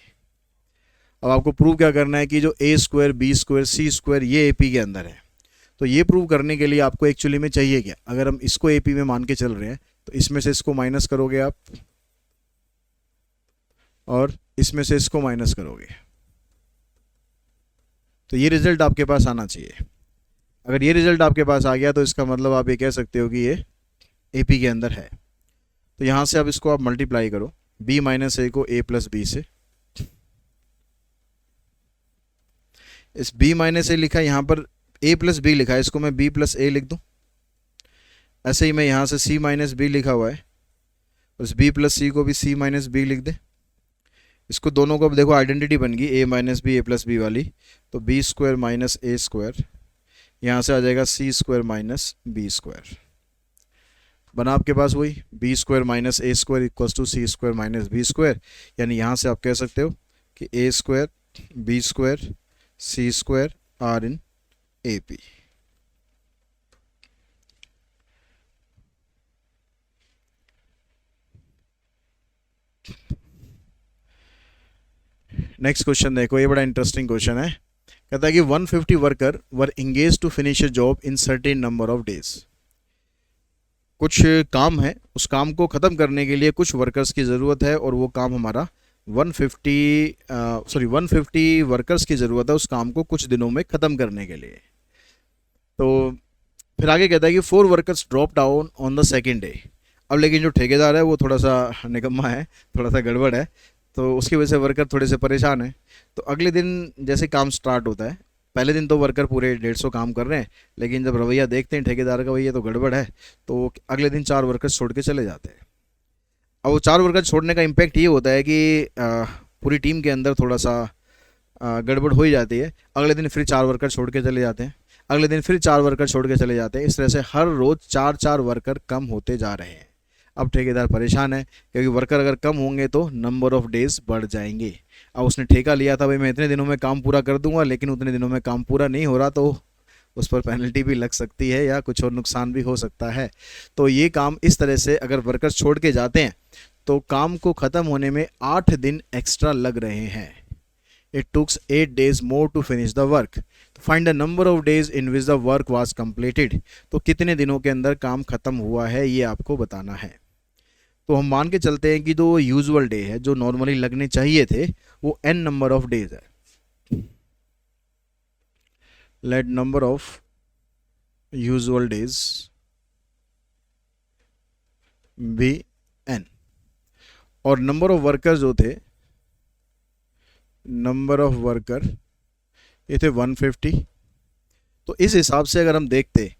अब आपको प्रूव क्या करना है कि जो a square b square c square ये AP के अंदर है। तो ये प्रूव करने के लिए आपको एक्चुअली में चाहिए क्या, अगर हम इसको AP में मान के चल रहे हैं तो इसमें से इसको माइनस करोगे आप और इसमें से इसको माइनस करोगे, तो ये रिजल्ट आपके पास आना चाहिए। अगर ये रिजल्ट आपके पास आ गया तो इसका मतलब आप ये कह सकते हो कि ये AP के अंदर है। तो यहाँ से अब इसको आप मल्टीप्लाई करो b माइनस ए को a प्लस बी से। इस b माइनस ए लिखा है, यहाँ पर a प्लस बी लिखा है, इसको मैं b प्लस ए लिख दूँ। ऐसे ही मैं यहाँ से c माइनस बी लिखा हुआ है, उस b प्लस सी को भी c माइनस बी लिख दे। इसको दोनों को अब देखो आइडेंटिटी बन गई a minus b a plus b वाली, तो b square minus a square, यहाँ से आ जाएगा c square minus b square. बना आपके पास वही b square minus a square equals to c square minus b square. यानी यहाँ से आप कह सकते हो कि a square b square c square are in A P. Next question देखो, ये बड़ा इंटरेस्टिंग क्वेश्चन है। कहता है कि 150 worker were engage to finish a job in certain number of days. कुछ काम है, उस काम को ख़त्म करने के लिए कुछ वर्कर्स की ज़रूरत है और वो काम हमारा 150 वर्कर्स की ज़रूरत है उस काम को कुछ दिनों में ख़त्म करने के लिए। तो फिर आगे कहता है कि 4 workers drop down on the second day. अब लेकिन जो ठेकेदार है वो थोड़ा सा निकम्मा है, थोड़ा सा गड़बड़ है, तो उसकी वजह से वर्कर थोड़े से परेशान है। तो अगले दिन जैसे काम स्टार्ट होता है, पहले दिन तो वर्कर पूरे 150 काम कर रहे हैं, लेकिन जब रवैया देखते हैं ठेकेदार का भैया तो गड़बड़ है, तो अगले दिन 4 वर्कर्स छोड़ के चले जाते हैं। अब वो 4 वर्कर्स छोड़ने का इम्पैक्ट ये होता है कि पूरी टीम के अंदर थोड़ा सा गड़बड़ हो ही जाती है। अगले दिन फिर 4 वर्कर छोड़ के चले जाते हैं, अगले दिन फिर 4 वर्कर छोड़ के चले जाते हैं। इस तरह से हर रोज़ 4 वर्कर कम होते जा रहे हैं। अब ठेकेदार परेशान है क्योंकि वर्कर अगर कम होंगे तो नंबर ऑफ डेज बढ़ जाएंगे। अब उसने ठेका लिया था भाई मैं इतने दिनों में काम पूरा कर दूंगा, लेकिन उतने दिनों में काम पूरा नहीं हो रहा, तो उस पर पेनल्टी भी लग सकती है या कुछ और नुकसान भी हो सकता है। तो ये काम इस तरह से अगर वर्कर्स छोड़ के जाते हैं तो काम को ख़त्म होने में 8 दिन एक्स्ट्रा लग रहे हैं। It took 8 days more to finish the work. Find the number of days in which the work was completed. तो कितने दिनों के अंदर काम खत्म हुआ है ये आपको बताना है। तो हम मान के चलते हैं कि जो यूजुअल डे है, जो नॉर्मली लगने चाहिए थे, वो n नंबर ऑफ डेज है। Let number of usual days be n, और नंबर ऑफ वर्कर जो थे, नंबर ऑफ वर्कर ये थे 150। तो इस हिसाब से अगर हम देखते,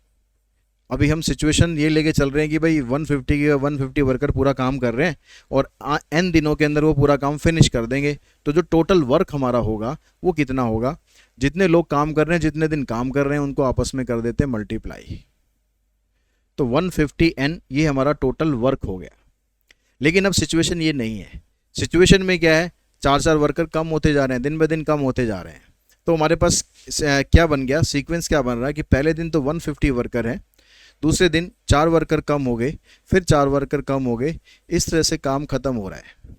अभी हम सिचुएशन ये लेके चल रहे हैं कि भाई 150 वर्कर पूरा काम कर रहे हैं और n दिनों के अंदर वो पूरा काम फिनिश कर देंगे। तो जो टोटल वर्क हमारा होगा वो कितना होगा, जितने लोग काम कर रहे हैं, जितने दिन काम कर रहे हैं, उनको आपस में कर देते हैं मल्टीप्लाई। तो 150n ये हमारा टोटल वर्क हो गया। लेकिन अब सिचुएशन ये नहीं है। सिचुएशन में क्या है, 4 वर्कर कम होते जा रहे हैं, दिन ब दिन कम होते जा रहे हैं। तो हमारे पास क्या बन गया, सीक्वेंस क्या बन रहा है कि पहले दिन तो 150 वर्कर हैं, दूसरे दिन 4 वर्कर कम हो गए, फिर 4 वर्कर कम हो गए, इस तरह से काम खत्म हो रहा है।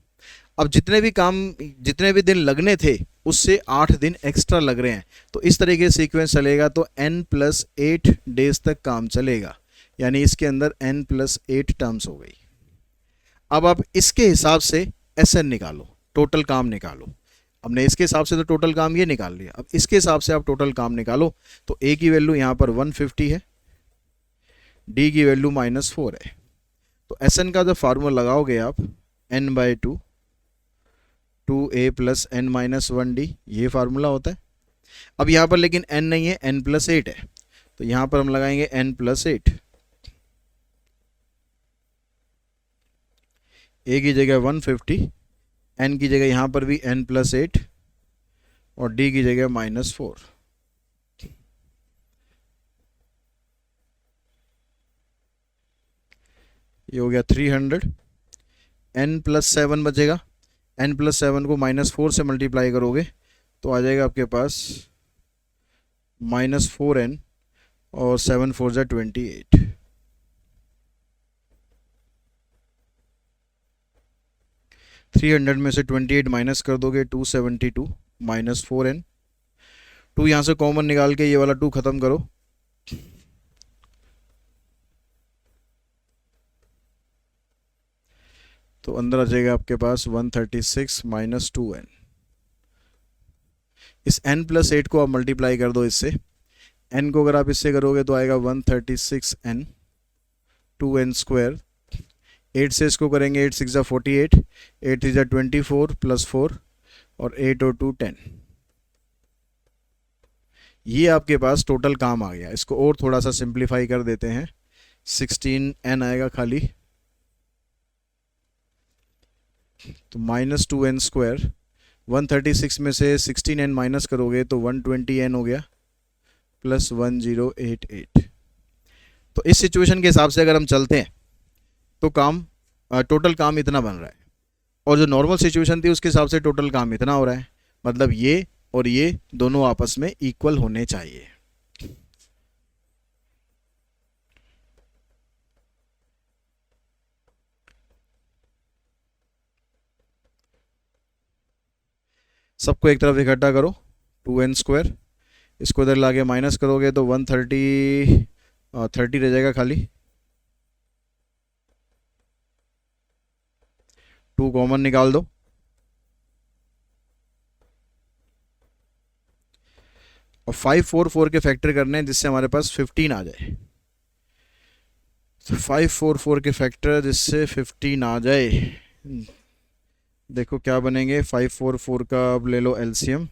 अब जितने भी दिन लगने थे उससे 8 दिन एक्स्ट्रा लग रहे हैं। तो इस तरीके से सीक्वेंस चलेगा तो n+8 डेज तक काम चलेगा, यानी इसके अंदर n+8 टर्म्स हो गई। अब आप इसके हिसाब से SN निकालो, टोटल काम निकालो। हमने इसके हिसाब से तो टोटल काम ये निकाल लिया, अब इसके हिसाब से आप टोटल काम निकालो। तो A की वैल्यू यहाँ पर 150 है, D की वैल्यू -4 है। तो SN का जब फार्मूला लगाओगे आप, n/2 2A + n-1D, ये फार्मूला होता है। अब यहाँ पर लेकिन n नहीं है, n+8 है, तो यहाँ पर हम लगाएंगे n+8। A की जगह 150, n की जगह यहाँ पर भी n+8 और D की जगह -4। ये हो गया 300। n+7 बचेगा, n+7 को -4 से मल्टीप्लाई करोगे तो आ जाएगा आपके पास -4n और 7 4 ज़ा 28। थ्री 300 में से 28 माइनस कर दोगे 272 -4n। 2 यहाँ से कॉमन निकाल के ये वाला 2 ख़त्म करो, तो अंदर आ जाएगा आपके पास 136 - 2n। इस n+8 को आप मल्टीप्लाई कर दो इससे, n को अगर आप इससे करोगे तो आएगा 136n 2n²। 8 से इसको करेंगे, 8 6 ज़ा 48, 8 3 ज़ा 24 +4 और 8 और 2 10। ये आपके पास टोटल काम आ गया। इसको और थोड़ा सा सिंप्लीफाई कर देते हैं, 16n आएगा खाली, तो -2n²। 136 में से 16n माइनस करोगे तो 120n हो गया +1088। तो इस सिचुएशन के हिसाब से अगर हम चलते हैं तो टोटल काम इतना बन रहा है, और जो नॉर्मल सिचुएशन थी उसके हिसाब से टोटल काम इतना हो रहा है। मतलब ये और ये दोनों आपस में इक्वल होने चाहिए। सबको एक तरफ इकट्ठा करो, 2n²। इसको इधर लाके माइनस करोगे तो 30 रह जाएगा खाली, 2 कॉमन निकाल दो, और 5 4 4 के फैक्टर करने हैं जिससे हमारे पास 15 आ जाए। तो 5 4 4 के फैक्टर जिससे 15 आ जाए, देखो क्या बनेंगे। 5 4 4 का अब ले लो एलसीएम,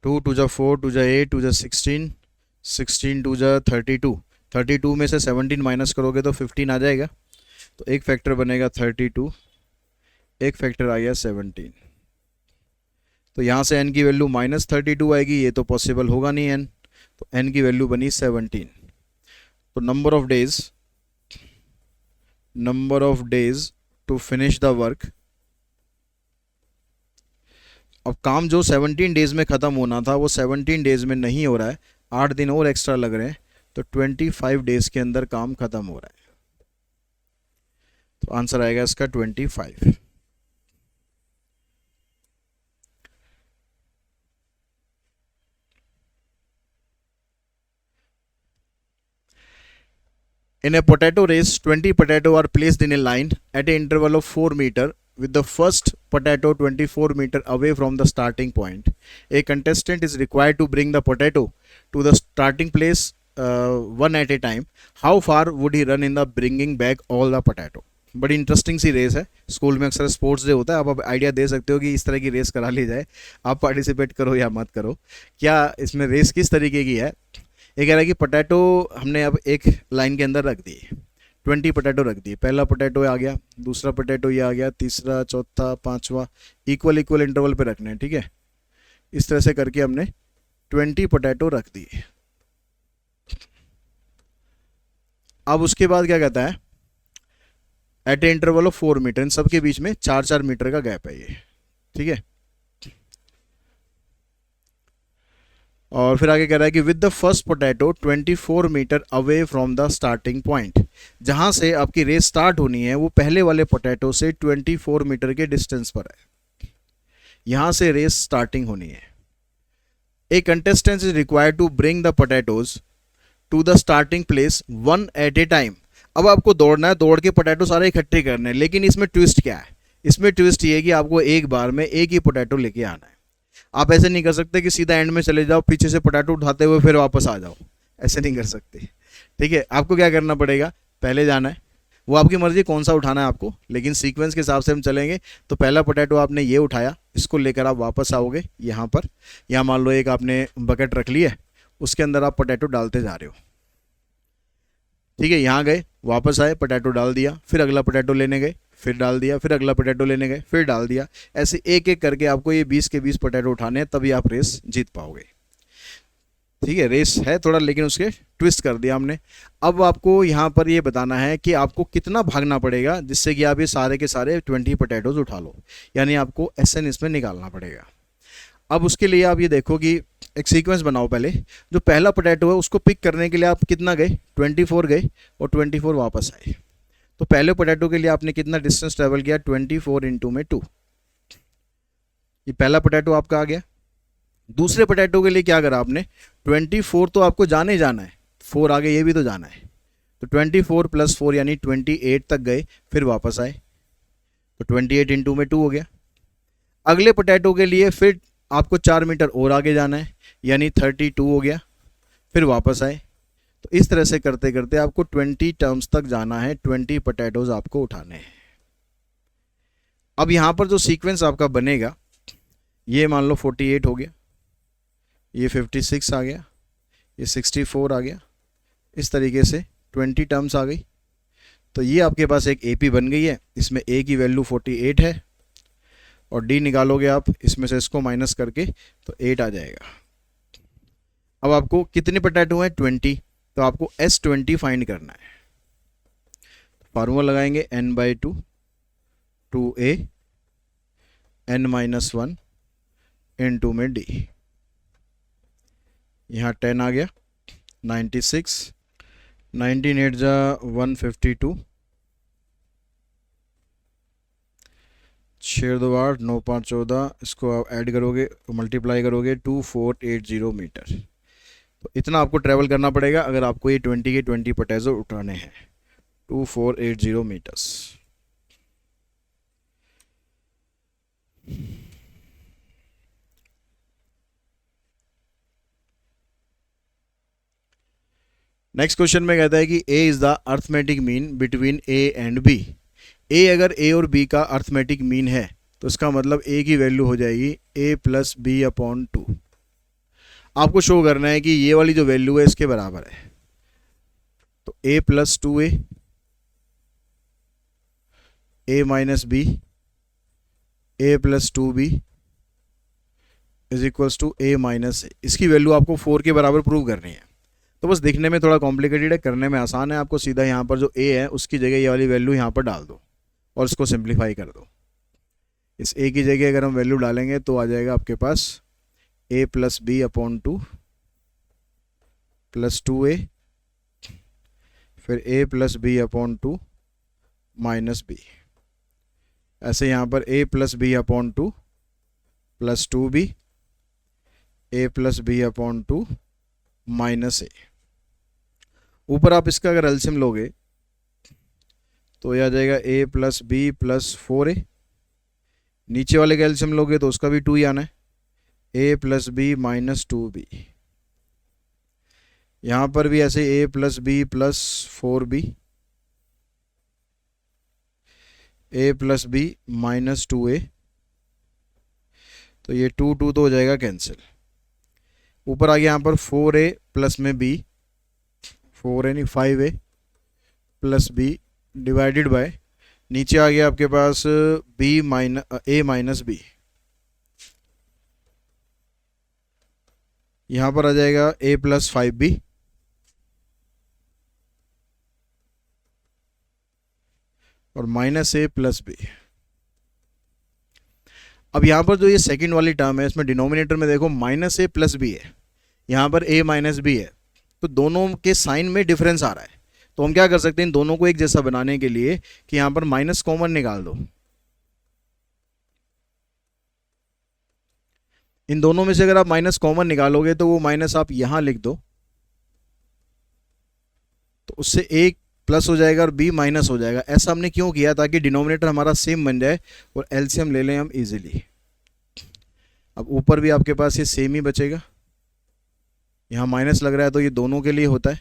टू 2 ज़ा 4, 2 ज़ा 8, 2 ज़ा 16, 16 2 ज़ा 32। 32 में से 17 माइनस करोगे तो 15 आ जाएगा। तो एक फैक्टर बनेगा 32, एक फैक्टर आ गया 17। तो यहाँ से n की वैल्यू -32 आएगी, ये तो पॉसिबल होगा नहीं n, तो n की वैल्यू बनी 17। तो number of days to finish the work. अब काम जो 17 डेज में ख़त्म होना था वो 17 डेज में नहीं हो रहा है, 8 दिन और एक्स्ट्रा लग रहे हैं, तो 25 डेज के अंदर काम ख़त्म हो रहा है। तो आंसर आएगा इसका 25। In a potato race, 20 potato are placed in a line at an interval of 4 meter, with the first potato 24 meter away from the starting point. A contestant is required to bring the potato to the starting place one at a time. How far would he run in the bringing back all the potato? बड़ी interesting सी race है। School में अक्सर sports day होता है, आप idea दे सकते हो कि इस तरह की रेस करा ली जाए, आप पार्टिसिपेट करो या मत करो। क्या इसमें रेस किस तरीके की है? ये कह रहा है कि पोटैटो हमने अब एक लाइन के अंदर रख दिए, 20 पोटैटो रख दिए। पहला पोटैटो आ गया, दूसरा पोटैटो ये आ गया, तीसरा, चौथा, पांचवा, इक्वल इक्वल इंटरवल पे रखने हैं, ठीक है। इस तरह से करके हमने 20 पोटैटो रख दिए। अब उसके बाद क्या कहता है, at a interval of 4 metre, इन सबके बीच में 4-4 मीटर का गैप है ये, ठीक है। और फिर आगे कह रहा है कि with the first potato 24 metre away from the starting point, जहां से आपकी रेस स्टार्ट होनी है वो पहले वाले पोटैटो से 24 मीटर के डिस्टेंस पर है, यहां से रेस स्टार्टिंग होनी है। A contestant is required to bring the potatoes to the starting place one at a time. अब आपको दौड़ना है, दौड़ के पोटैटो सारे इकट्ठे करने हैं, लेकिन इसमें ट्विस्ट क्या है? इसमें ट्विस्ट ये है कि आपको एक बार में एक ही पोटैटो लेके आना है। आप ऐसे नहीं कर सकते कि सीधा एंड में चले जाओ, पीछे से पोटैटो उठाते हुए फिर वापस आ जाओ, ऐसे नहीं कर सकते, ठीक है। आपको क्या करना पड़ेगा, पहले जाना है, वो आपकी मर्जी कौन सा उठाना है आपको, लेकिन सीक्वेंस के हिसाब से हम चलेंगे। तो पहला पोटैटो आपने ये उठाया, इसको लेकर आप वापस आओगे यहाँ पर, यहाँ मान लो एक आपने बकेट रख ली है, उसके अंदर आप पोटैटो डालते जा रहे हो, ठीक है। यहाँ गए, वापस आए, पोटैटो डाल दिया, फिर अगला पोटैटो लेने गए, फिर डाल दिया, फिर अगला पोटैटो लेने गए, फिर डाल दिया। ऐसे एक एक करके आपको ये 20 के 20 पोटैटो उठाने हैं, तभी आप रेस जीत पाओगे, ठीक है। रेस है थोड़ा, लेकिन उसके ट्विस्ट कर दिया हमने। अब आपको यहाँ पर ये बताना है कि आपको कितना भागना पड़ेगा जिससे कि आप ये सारे के सारे 20 पोटैटोज उठा लो, यानी आपको SN इसमें निकालना पड़ेगा। अब उसके लिए आप ये देखो कि एक सीक्वेंस बनाओ। पहले जो पहला पोटैटो है उसको पिक करने के लिए आप कितना गए, 24 गए और 24 वापस आए। तो पहले पोटैटो के लिए आपने कितना डिस्टेंस ट्रेवल किया, 24 इंटू में 2, ये पहला पोटैटो आपका आ गया। दूसरे पोटैटो के लिए क्या करा आपने, 24 तो आपको जाने ही जाना है, 4 आगे ये भी तो जाना है, तो 24 + 4 यानी 28 तक गए, फिर वापस आए, तो 28 इंटू में 2 हो गया। अगले पोटैटो के लिए फिर आपको 4 मीटर और आगे जाना है, यानी 32 हो गया, फिर वापस आए। तो इस तरह से करते करते आपको 20 टर्म्स तक जाना है, 20 पोटैटोज आपको उठाने हैं। अब यहाँ पर जो सीक्वेंस आपका बनेगा, ये मान लो 48 हो गया, ये 56 आ गया, ये 64 आ गया, इस तरीके से 20 टर्म्स आ गई। तो ये आपके पास एक AP बन गई है, इसमें A की वैल्यू 48 है और D निकालोगे आप, इसमें से इसको माइनस करके तो 8 आ जाएगा। अब आपको कितने पोटैटो हैं, 20, तो आपको S20 फाइंड करना है। फार्मूला लगाएंगे n/2 2a n-1 n2 में D, यहाँ 10 आ गया, 96, 19 8 जा 152, 6 2 8 9 5 14, इसको आप ऐड करोगे, मल्टीप्लाई करोगे, 2480 मीटर। तो इतना आपको ट्रैवल करना पड़ेगा अगर आपको ये 20 के 20 पोटैटो उठाने हैं, 2480 मीटर्स। नेक्स्ट क्वेश्चन में कहता है कि A is the arithmetic mean between A and B। A अगर A और B का अर्थमेटिक मीन है तो इसका मतलब A की वैल्यू हो जाएगी A + B/2। आपको शो करना है कि ये वाली जो वैल्यू है इसके बराबर है, तो A + 2A A - B A + 2B = A - A। इसकी वैल्यू आपको 4 के बराबर प्रूव करनी है। तो बस दिखने में थोड़ा कॉम्प्लिकेटेड है, करने में आसान है। आपको सीधा यहाँ पर जो a है उसकी जगह ये वाली वैल्यू यहाँ पर डाल दो और इसको सिंप्लीफाई कर दो। इस a की जगह अगर हम वैल्यू डालेंगे तो आ जाएगा आपके पास a plus b upon 2 plus 2a, फिर a plus b upon 2 minus b. ऐसे यहाँ पर a plus b upon 2 plus 2b, a plus b upon 2 minus a। ऊपर आप इसका अगर एलसीएम लोगे तो यह आ जाएगा a plus b plus 4a। नीचे वाले का एलसीएम लोगे तो उसका भी 2 ही आना है, a plus b minus 2b। यहाँ पर भी ऐसे a plus b plus 4b, a plus b minus 2a। तो ये 2 2 तो हो जाएगा कैंसिल। ऊपर आ गया यहाँ पर 4a प्लस में b, 4a नहीं 5a plus b divided by, नीचे आ गया आपके पास b minus a minus b। यहाँ पर आ जाएगा a प्लस 5b और माइनस a प्लस b। अब यहाँ पर जो ये सेकंड वाली टर्म है इसमें डिनोमिनेटर में देखो माइनस a प्लस b है, यहाँ पर a माइनस b है, तो दोनों के साइन में डिफरेंस आ रहा है। तो हम क्या कर सकते हैं इन दोनों को एक जैसा बनाने के लिए कि यहाँ पर माइनस कॉमन निकाल दो। इन दोनों में से अगर आप माइनस कॉमन निकालोगे तो वो माइनस आप यहां लिख दो, तो उससे एक प्लस हो जाएगा और b माइनस हो जाएगा। ऐसा हमने क्यों किया, ताकि डिनोमिनेटर हमारा सेम बन जाए और एलसीएम ले लें हम इजीली। अब ऊपर भी आपके पास ये सेम ही बचेगा, यहाँ माइनस लग रहा है तो ये दोनों के लिए होता है।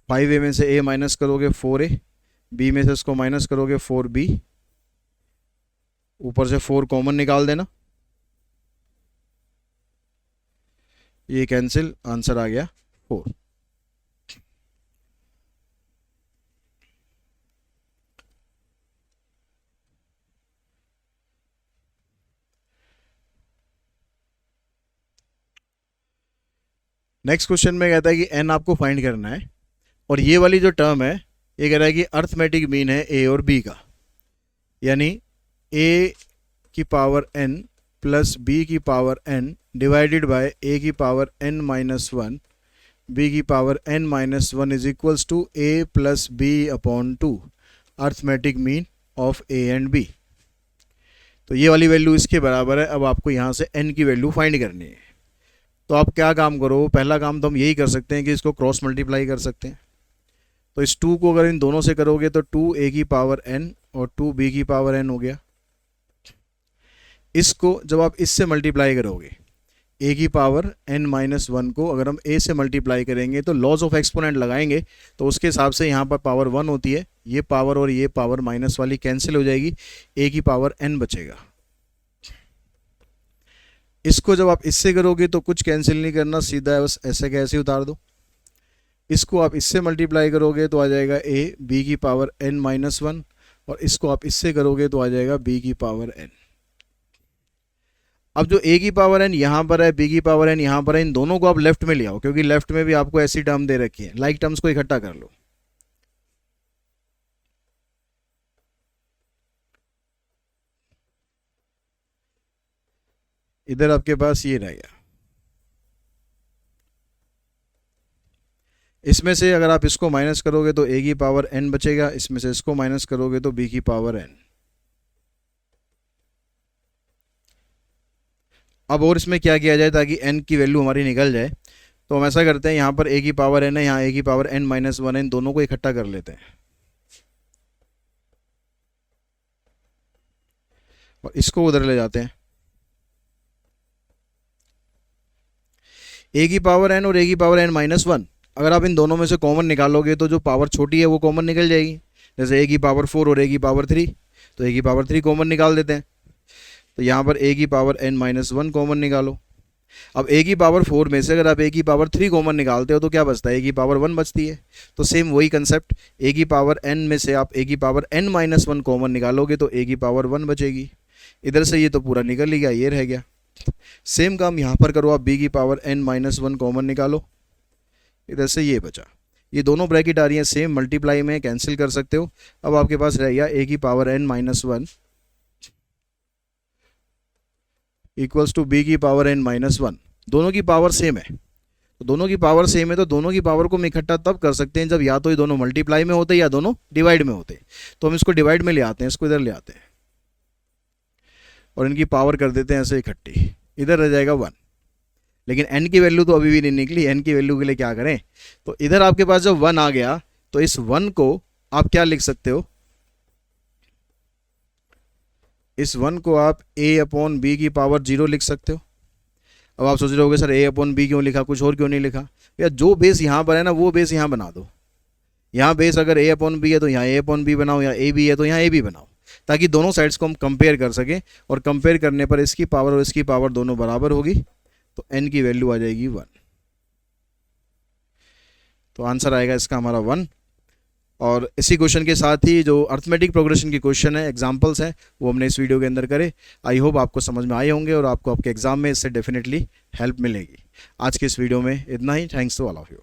5a में से a माइनस करोगे 4a, b में से इसको माइनस करोगे 4b, ऊपर से 4 कॉमन निकाल देना, ये कैंसिल, आंसर आ गया 4। नेक्स्ट क्वेश्चन में कहता है कि n आपको फाइंड करना है और ये वाली जो टर्म है ये कह रहा है कि अर्थमेटिक मीन है a और b का, यानी a की पावर n प्लस b की power n divided by a की पावर n माइनस 1 b की power n minus 1 is equals to a plus b upon 2 arithmetic mean of a and b। तो ये वाली value इसके बराबर है। अब आपको यहाँ से n की वैल्यू फाइंड करनी है। तो आप क्या काम करो, पहला काम तो हम यही कर सकते हैं कि इसको क्रॉस मल्टीप्लाई कर सकते हैं। तो इस 2 को अगर इन दोनों से करोगे तो 2a की पावर n और 2b की पावर n हो गया। इसको जब आप इससे मल्टीप्लाई करोगे a की पावर n माइनस 1 को अगर हम a से मल्टीप्लाई करेंगे तो लॉज ऑफ एक्सपोनेंट लगाएंगे तो उसके हिसाब से यहाँ पर पावर 1 होती है, ये पावर और ये पावर माइनस वाली कैंसिल हो जाएगी, a की पावर n बचेगा। इसको जब आप इससे करोगे तो कुछ कैंसिल नहीं करना, सीधा है बस ऐसे कैसे उतार दो। इसको आप इससे मल्टीप्लाई करोगे तो आ जाएगा a b की पावर n माइनस 1 और इसको आप इससे करोगे तो आ जाएगा b की पावर n। अब जो a की पावर n यहाँ पर है, b की पावर n यहाँ पर है, इन दोनों को आप लेफ्ट में ले आओ क्योंकि लेफ्ट में भी आपको ऐसी टर्म दे रखी है। लाइक टर्म्स को इकट्ठा कर लो। इधर आपके पास ये रह गया। इसमें से अगर आप इसको माइनस करोगे तो a की पावर n बचेगा, इसमें से इसको माइनस करोगे तो b की पावर n। अब और इसमें क्या किया जाए ताकि n की वैल्यू हमारी निकल जाए, तो हम ऐसा करते हैं यहाँ पर a की पावर n है, यहाँ a की पावर n माइनस 1 है, इन दोनों को इकट्ठा कर लेते हैं और इसको उधर ले जाते हैं। a की पावर n और a की पावर n माइनस 1, अगर आप इन दोनों में से कॉमन निकालोगे तो जो पावर छोटी है वो कॉमन निकल जाएगी। जैसे a की पावर 4 और a की पावर 3, तो a की पावर 3 कॉमन निकाल देते हैं। तो यहाँ पर a की पावर n माइनस 1 कॉमन निकालो। अब a की पावर 4 में से अगर आप a की पावर 3 कॉमन निकालते हो तो क्या बचता है, a की पावर 1 बचती है। तो सेम वही कंसेप्ट, a की पावर n में से आप a की पावर n माइनस 1 कॉमन निकालोगे तो a की पावर 1 बचेगी। इधर से ये तो पूरा निकल ही गया, ये रह गया। सेम काम यहाँ पर करो, आप b की पावर n माइनस 1 कॉमन निकालो, इधर से ये बचा, ये दोनों ब्रैकेट आ रही हैं सेम, मल्टीप्लाई में कैंसिल कर सकते हो। अब आपके पास रह गया a की power n minus 1 equals to b की पावर n माइनस 1। दोनों की पावर सेम है, तो दोनों की पावर सेम है तो दोनों की पावर को हम इकट्ठा तब कर सकते हैं जब या तो ये दोनों मल्टीप्लाई में होते या दोनों डिवाइड में होते। तो हम इसको डिवाइड में ले आते हैं, इसको इधर ले आते हैं और इनकी पावर कर देते हैं ऐसे इकट्ठी, इधर रह जाएगा 1। लेकिन n की वैल्यू तो अभी भी नहीं निकली, n की वैल्यू के लिए क्या करें, तो इधर आपके पास जब 1 आ गया तो इस 1 को आप क्या लिख सकते हो, इस 1 को आप a अपॉन b की पावर 0 लिख सकते हो। अब आप सोच रहे होगे सर a अपॉन b क्यों लिखा, कुछ और क्यों नहीं लिखा? या जो बेस यहाँ पर है ना वो बेस यहाँ बना दो। यहाँ बेस अगर a अपॉन b है तो यहाँ a अपॉन b बनाओ, या a b है तो यहाँ a b बनाओ, ताकि दोनों साइड्स को हम कंपेयर कर सकें। और कंपेयर करने पर इसकी पावर और इसकी पावर दोनों बराबर होगी, तो n की वैल्यू आ जाएगी 1। तो आंसर आएगा इसका हमारा 1। और इसी क्वेश्चन के साथ ही जो अर्थमेटिक प्रोग्रेशन के क्वेश्चन है, एग्जांपल्स हैं, वो हमने इस वीडियो के अंदर करे। आई होप आपको समझ में आए होंगे और आपको आपके एग्जाम में इससे डेफिनेटली हेल्प मिलेगी। आज के इस वीडियो में इतना ही। Thanks to all of you.